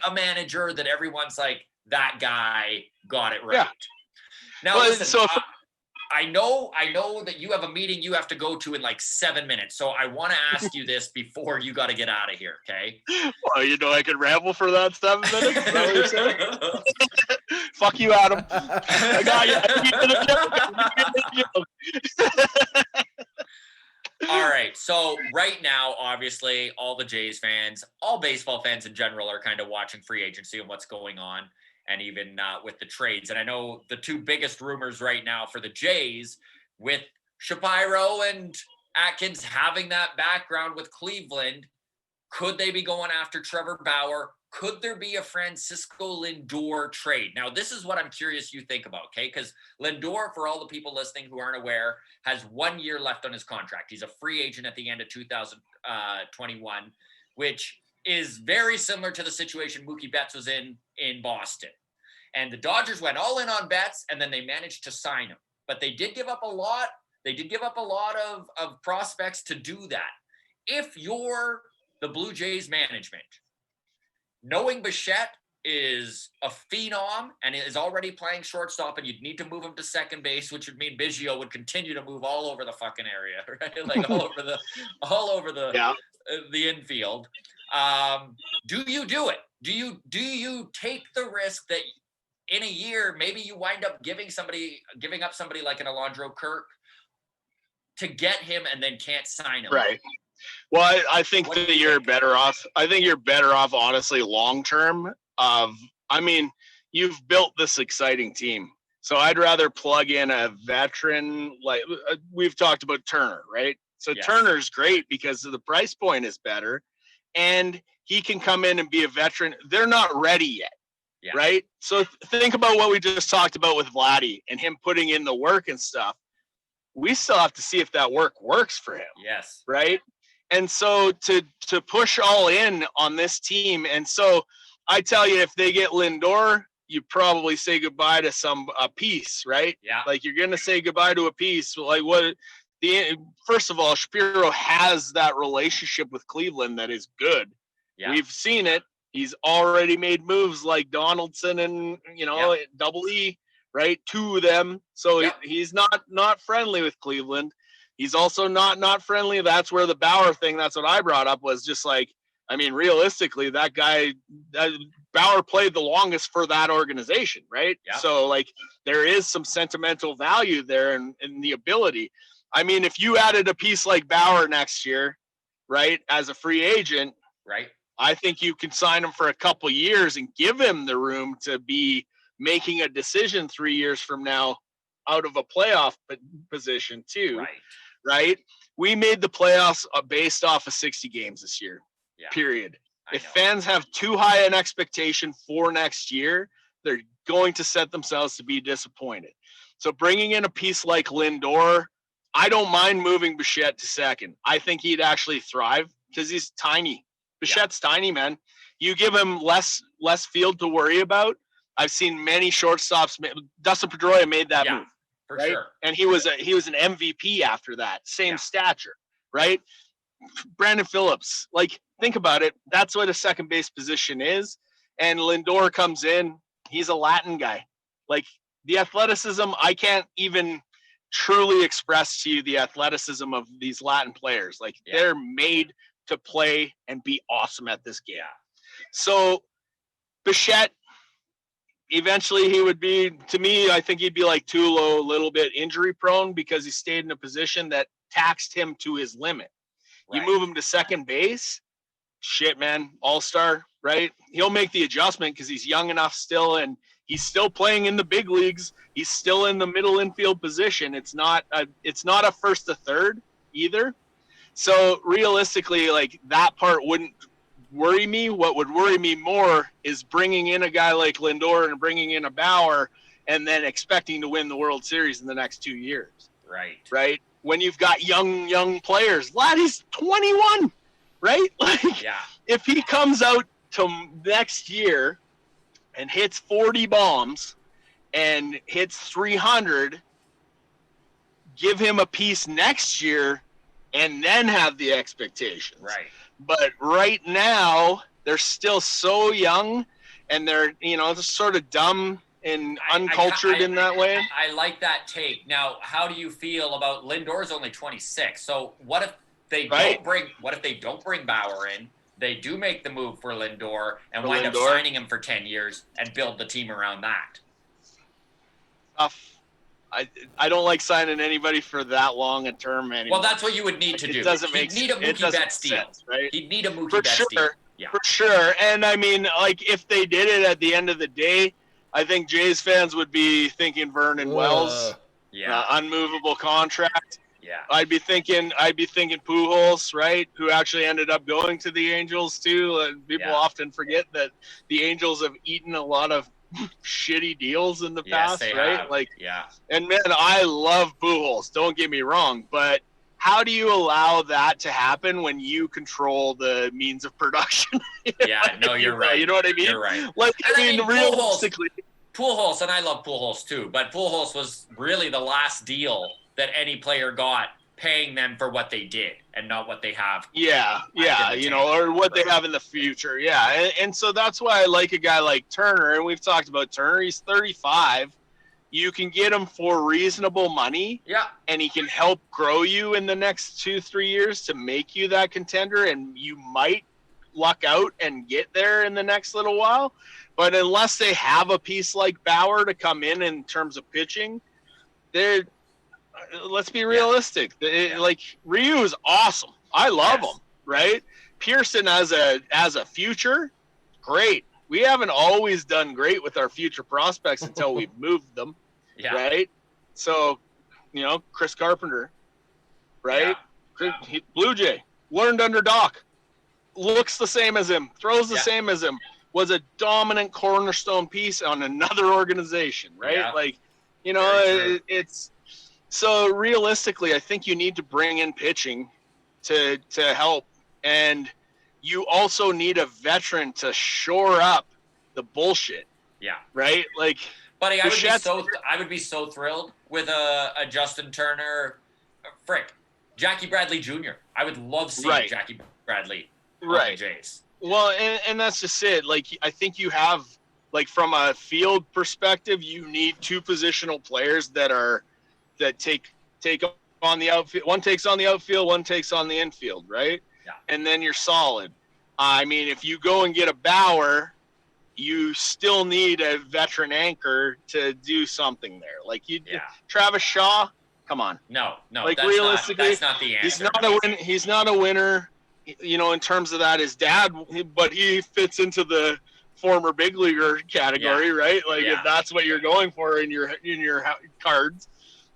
a manager that everyone's like, that guy got it right. Yeah. Now, listen, I know that you have a meeting you have to go to in like 7 minutes. So I want to ask you this before you got to get out of here, okay? Well, I could ramble for that 7 minutes. Is that what you're saying? Fuck you, Adam. I got you. All right. So right now, obviously, all the Jays fans, all baseball fans in general are kind of watching free agency and what's going on. And even with the trades. And I know the two biggest rumors right now for the Jays, with Shapiro and Atkins having that background with Cleveland, could they be going after Trevor Bauer? Could there be a Francisco Lindor trade? Now, this is what I'm curious you think about, okay? Because Lindor, for all the people listening who aren't aware, has 1 year left on his contract. He's a free agent at the end of 2021, which is very similar to the situation Mookie Betts was in Boston. And the Dodgers went all in on Betts, and then they managed to sign him. But they did give up a lot. They did give up a lot of prospects to do that. If you're the Blue Jays management, knowing Bichette is a phenom and is already playing shortstop, and you'd need to move him to second base, which would mean Biggio would continue to move all over the fucking area, right? Like all over the infield. Do you do it? Do you take the risk that in a year maybe you wind up giving up somebody like an Alondro Kirk to get him and then can't sign him? Right. Well, I think that you're better off. I think you're better off, honestly, long term. You've built this exciting team, so I'd rather plug in a veteran. Like we've talked about Turner, right? So yes. Turner's great because the price point is better, and he can come in and be a veteran. They're not ready yet. Yeah. Right. So think about what we just talked about with Vladdy and him putting in the work and stuff. We still have to see if that work works for him. Yes. Right. And so to push all in on this team. And so I tell you, if they get Lindor, you probably say goodbye to a piece, right? Yeah. Like you're going to say goodbye to a piece. Like first of all, Shapiro has that relationship with Cleveland that is good. Yeah. We've seen it. He's already made moves like Donaldson and, Double E, right? 2 of them. So he's not friendly with Cleveland. He's also not friendly. That's where the Bauer thing, that's what I brought up, was just like, realistically, that guy, Bauer played the longest for that organization, right? Yeah. So, like, there is some sentimental value there in the ability. If you added a piece like Bauer next year, right, as a free agent, right, I think you can sign him for a couple years and give him the room to be making a decision 3 years from now out of a playoff position too. Right? We made the playoffs based off of 60 games this year, period. If fans have too high an expectation for next year, they're going to set themselves to be disappointed. So bringing in a piece like Lindor, I don't mind moving Bichette to second. I think he'd actually thrive because he's tiny. Bichette's tiny, man. You give him less field to worry about. I've seen many shortstops. Dustin Pedroia made that move, for right? sure. And he was an MVP after that. Same stature, right? Brandon Phillips, like, think about it. That's what a second base position is. And Lindor comes in. He's a Latin guy. Like, the athleticism, I can't even truly express to you the athleticism of these Latin players. Like, they're made to play and be awesome at this game. So Bichette, eventually he would be, to me, I think he'd be like Tulo, a little bit injury prone because he stayed in a position that taxed him to his limit. You move him to second base, shit, man, all-star, right? He'll make the adjustment because he's young enough still, and he's still playing in the big leagues. He's still in the middle infield position. It's not a first to third either. So realistically, like, that part wouldn't worry me. What would worry me more is bringing in a guy like Lindor and bringing in a Bauer and then expecting to win the World Series in the next 2 years. Right. When you've got young players, Laddie's 21, right? Like, if he comes out to next year and hits 40 bombs and hits 300, give him a piece next year and then have the expectations. Right. But right now, they're still so young, and they're, just sort of dumb and uncultured in that way. I like that take. Now, how do you feel about Lindor's only 26? So what if they don't bring Bauer in? They do make the move for Lindor and wind up signing him for 10 years and build the team around that. I don't like signing anybody for that long a term anymore. Well, that's what you would need to do. It doesn't make sense. He'd need a Mookie Betts deal, right? He'd need a Mookie Betts deal. Yeah. For sure. And I mean, like, if they did it at the end of the day, I think Jays fans would be thinking Vernon Wells, unmovable contract. Yeah. I'd be thinking Pujols, right? Who actually ended up going to the Angels too. People often forget that the Angels have eaten a lot of shitty deals in the past, right? Have. Like, and man, I love Pujols. Don't get me wrong, but how do you allow that to happen when you control the means of production? You're right. You know what I mean? You're right. Like, I mean, realistically, Pujols, and I love Pujols too, but Pujols was really the last deal that any player got, paying them for what they did and not what they have. Or what they have in the future. Yeah, and so that's why I like a guy like Turner, and we've talked about Turner. He's 35. You can get him for reasonable money. Yeah. And he can help grow you in the next 2-3 years to make you that contender, and you might luck out and get there in the next little while. But unless they have a piece like Bauer to come in terms of pitching, let's be realistic. Like, Ryu is awesome. I love him, right? Pearson as a future, great. We haven't always done great with our future prospects until we've moved them, right? So, Chris Carpenter, right? Yeah. Blue Jay, learned under Doc, looks the same as him, throws the same as him, was a dominant cornerstone piece on another organization, right? Yeah. Like, it's so realistically, I think you need to bring in pitching to help, and you also need a veteran to shore up the bullshit. Yeah. Right? Like, buddy, I would be so thrilled with a Justin Turner, Jackie Bradley Jr. I would love seeing Jackie Bradley on the Jays. Well, and that's just it. Like, I think you have, like, from a field perspective, you need two positional players that take on the outfield. One takes on the outfield, one takes on the infield, right? Yeah. And then you're solid. I mean, if you go and get a Bauer, you still need a veteran anchor to do something there. Like, Travis Shaw, come on. No. Like, that's realistically, that's not the answer. He's not a winner, in terms of that. His dad, but he fits into the former big leaguer category, right? Like, if that's what you're going for in your cards.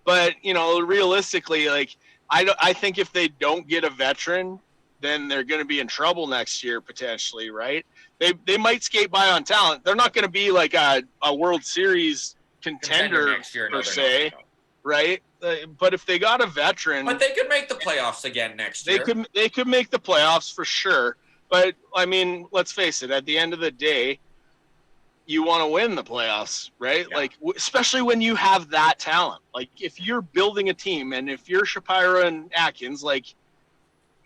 But, realistically, like, I think if they don't get a veteran, then they're going to be in trouble next year, potentially, right? They might skate by on talent. They're not going to be like a World Series contender next year, per se, right? But if they got a veteran... But they could make the playoffs again next year. They could make the playoffs for sure. But, I mean, let's face it, at the end of the day, you want to win the playoffs, right? Yeah. Like, especially when you have that talent. Like, if you're building a team, and if you're Shapiro and Atkins, like,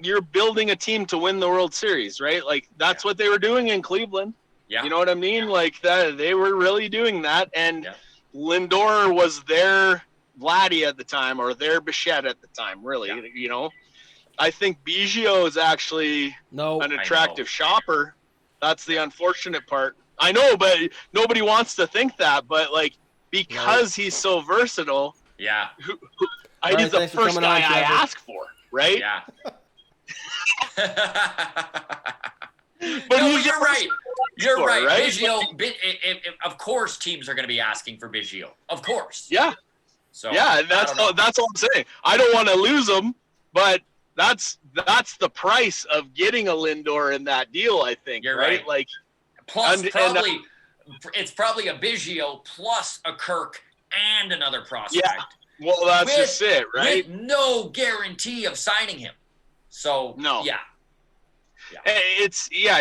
you're building a team to win the World Series, right? Like, that's what they were doing in Cleveland. Yeah. You know what I mean? Yeah. Like, that they were really doing that. And Lindor was their Vladdy at the time, or their Bichette at the time, really. Yeah. I think Biggio is actually an attractive shopper. That's the unfortunate part. I know, but nobody wants to think that. But, like, because he's so versatile, he's the first guy I ask for, right? Yeah. But no, you're right. You're right. Right? Biggio, of course, teams are going to be asking for Biggio. Of course. Yeah. So yeah, that's all I'm saying. I don't want to lose him, but that's the price of getting a Lindor in that deal, I think. You're right. Like, plus it's probably a Biggio plus a Kirk and another prospect. Yeah. Well, that's just it, right? With no guarantee of signing him. So no. Yeah.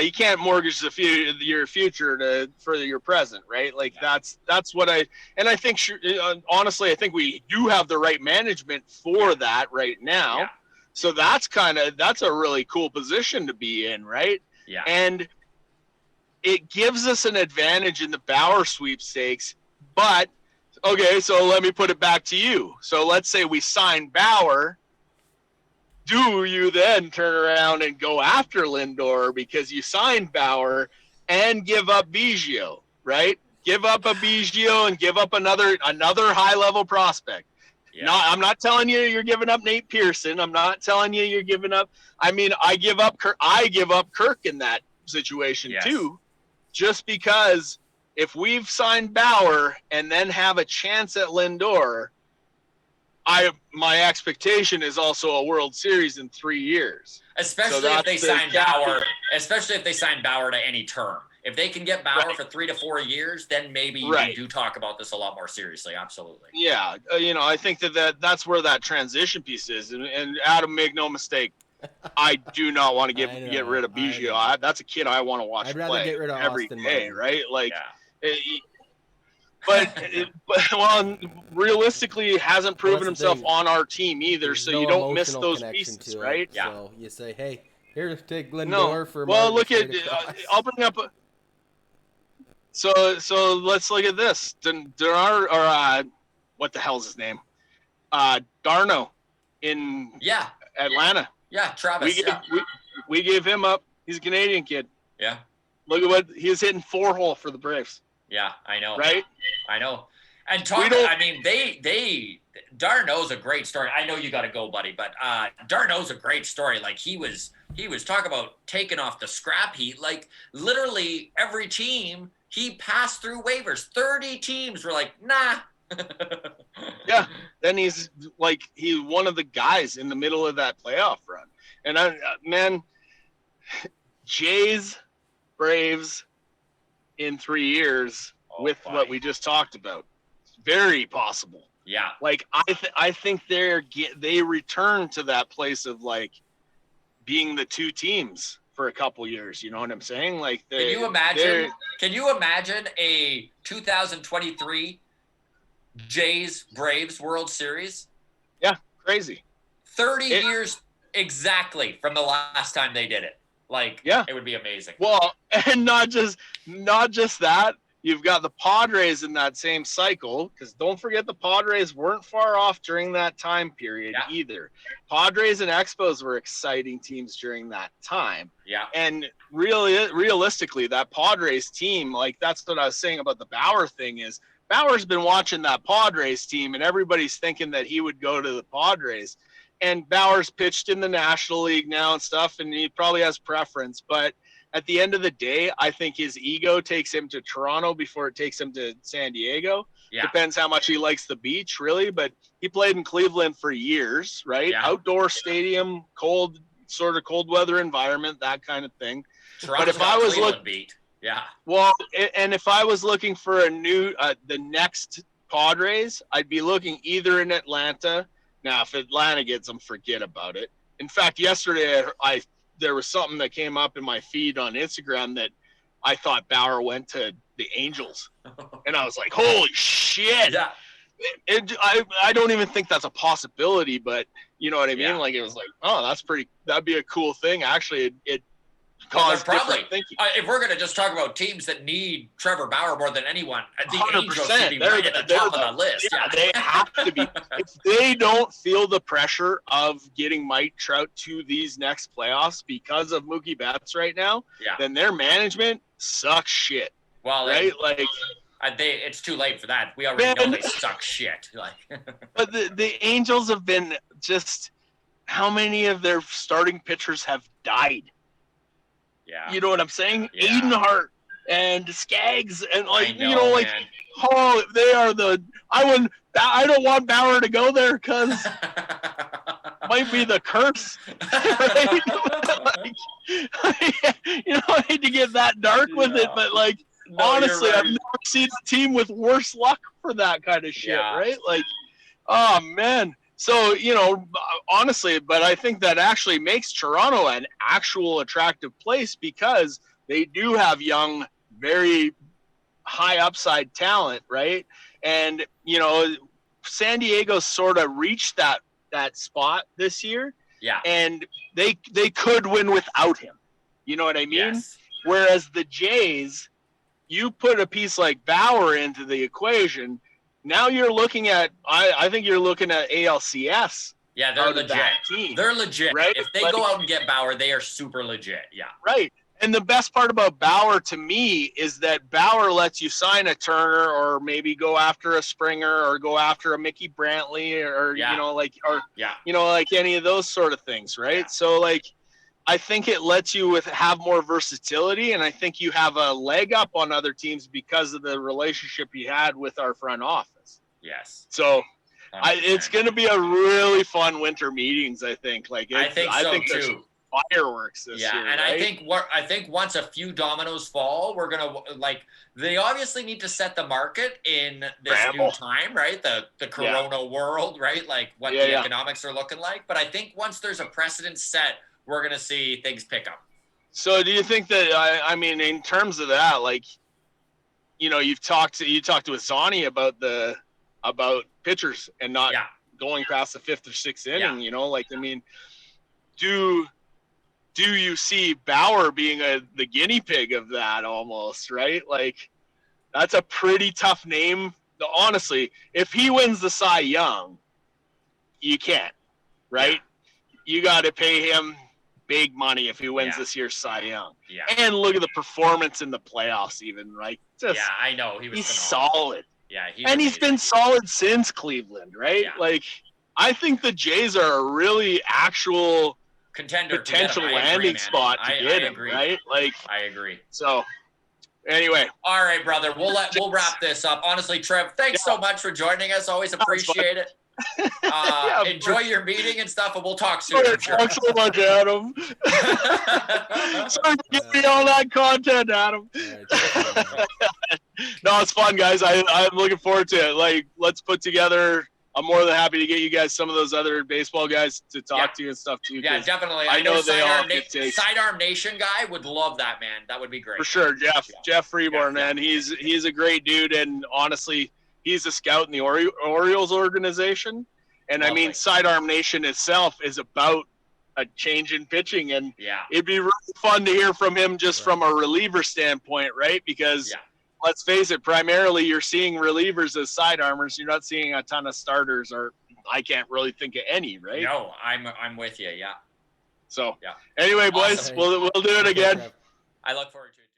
You can't mortgage your future for your present, right? Like that's what I think. Honestly, I think we do have the right management for that right now. Yeah. So that's a really cool position to be in, right? Yeah. And it gives us an advantage in the Bauer sweepstakes. But okay, so let me put it back to you. So let's say we sign Bauer. Do you then turn around and go after Lindor because you signed Bauer and give up Biggio, right? Give up a Biggio and give up another high-level prospect. Yeah. I'm not telling you you're giving up Nate Pearson. I'm not telling you you're giving up. I mean, I give up Kirk in that situation too, just because if we've signed Bauer and then have a chance at Lindor, my expectation is also a World Series in 3 years. Especially if they sign Bauer to any term. If they can get Bauer for 3 to 4 years, then maybe we do talk about this a lot more seriously. Absolutely. Yeah. I think that's where that transition piece is. And Adam, make no mistake, I do not want to get rid of Biggio. That's a kid I want to watch I'd play rather get rid of every Austin day, Martin. right? Like, But realistically, he hasn't proven himself on our team either. There's so no you don't miss emotional those connection pieces, to it. right? Yeah. So you say, hey, here, take Lindor for. Well, Martin look at. straight across. I'll bring up. So let's look at this. What the hell's his name? Darno in Atlanta. Yeah, Travis. We gave him up. He's a Canadian kid. Yeah. Look at what he's hitting 4-hole for the Braves. Yeah, I know. Right? I know. And Darno's a great story. I know you got to go, buddy, but Darno's a great story. Like he was talking about taking off the scrap heap. Like literally every team he passed through waivers. 30 teams were like, nah. Yeah. Then he's one of the guys in the middle of that playoff run. And Jays, Braves in 3 years what we just talked about. Very possible. Yeah. Like I think they return to that place of like being the two teams for a couple years. You know what I'm saying? Like, can you imagine a 2023 Jays Braves World Series? Yeah, crazy. 30 years exactly from the last time they did it. Like, it would be amazing. Well, and not just that. You've got the Padres in that same cycle, because don't forget the Padres weren't far off during that time period either. Padres and Expos were exciting teams during that time. Yeah. And realistically, that Padres team, like that's what I was saying about the Bauer thing is Bauer's been watching that Padres team and everybody's thinking that he would go to the Padres. And Bauer's pitched in the National League now and stuff, and he probably has preference, but at the end of the day, I think his ego takes him to Toronto before it takes him to San Diego. Yeah. Depends how much he likes the beach, really. But he played in Cleveland for years, right? Yeah. Outdoor stadium, cold weather environment, that kind of thing. Toronto's but if I was Cleveland beat. Yeah. Well, and if I was looking for the next Padres, I'd be looking either in Atlanta. Now, if Atlanta gets them, forget about it. In fact, yesterday there was something that came up in my feed on Instagram that I thought Bauer went to the Angels. And I was like, holy shit. Yeah. I don't even think that's a possibility, but you know what I mean? Yeah. Like, it was like, oh, that'd be a cool thing. Actually, it caused different thinking. If we're going to just talk about teams that need Trevor Bauer more than anyone, the 100%. Angels should be right at the top of the list. Yeah, they have to be. If they don't feel the pressure of getting Mike Trout to these next playoffs because of Mookie Betts right now, then their management sucks shit. Well, right? It's too late for that. We already know they suck shit. But the Angels have been just – how many of their starting pitchers have died? Yeah. You know what I'm saying? Yeah. Aiden Hart and Skaggs and like, I know, like, man. oh, they are I don't want Bauer to go there because might be the curse, right? Like, I hate to get that dark with it, but like, No, honestly, right. I've never seen a team with worse luck for that kind of shit, right? Like, oh man. So, honestly, but I think that actually makes Toronto an actual attractive place because they do have young, very high upside talent, right? And, San Diego sort of reached that spot this year. Yeah. And they could win without him. You know what I mean? Yes. Whereas the Jays, you put a piece like Bauer into the equation, now you're looking at I think you're looking at ALCS. Yeah, they're legit. They're legit. Right? If they go out and get Bauer, they are super legit. Yeah. Right. And the best part about Bauer to me is that Bauer lets you sign a Turner or maybe go after a Springer or go after a Mickey Brantley or like any of those sort of things, right? Yeah. So like I think it lets you have more versatility, and I think you have a leg up on other teams because of the relationship you had with our front office. Yes. So it's going to be a really fun winter meetings. I think. I think too. Fireworks this year. Yeah, and right? I think once a few dominoes fall, we're gonna they obviously need to set the market in this new time, right? The Corona world, right? Like what the economics are looking like. But I think once there's a precedent set, we're gonna see things pick up. So do you think that I mean in terms of that, like you talked with Zani about pitchers and not going past the fifth or sixth inning, I mean, do you see Bauer being the guinea pig of that almost, right? Like that's a pretty tough name. Honestly, if he wins the Cy Young, you can't, right? Yeah. You got to pay him big money if he wins this year's Cy Young. Yeah. And look at the performance in the playoffs even, right? I know. He's solid. Yeah. He's been solid since Cleveland, right? Yeah. Like I think the Jays are a really actual contender potential landing spot to get him, right? Like I agree. So anyway. All right, brother. We'll wrap this up. Honestly, Trev, thanks so much for joining us. Always appreciate it. Enjoy your meeting and stuff, and we'll talk soon. Thanks so much, Adam. Sorry to give me all that content, Adam. No, it's fun, guys. I'm looking forward to it. Like, let's put together. I'm more than happy to get you guys some of those other baseball guys to talk to you and stuff too. Yeah, definitely. I know they all Sidearm Nation guy would love that, man. That would be great. For sure, Jeff Freeborn, man. He's a great dude, and honestly, he's a scout in the Orioles organization. And I mean, Sidearm Nation itself is about a change in pitching, and it'd be really fun to hear from him just from a reliever standpoint, right? Because let's face it, primarily you're seeing relievers as sidearmers. You're not seeing a ton of starters, or I can't really think of any, right? No, I'm with you. Yeah. So anyway, boys, we'll do it again. I look forward to it too.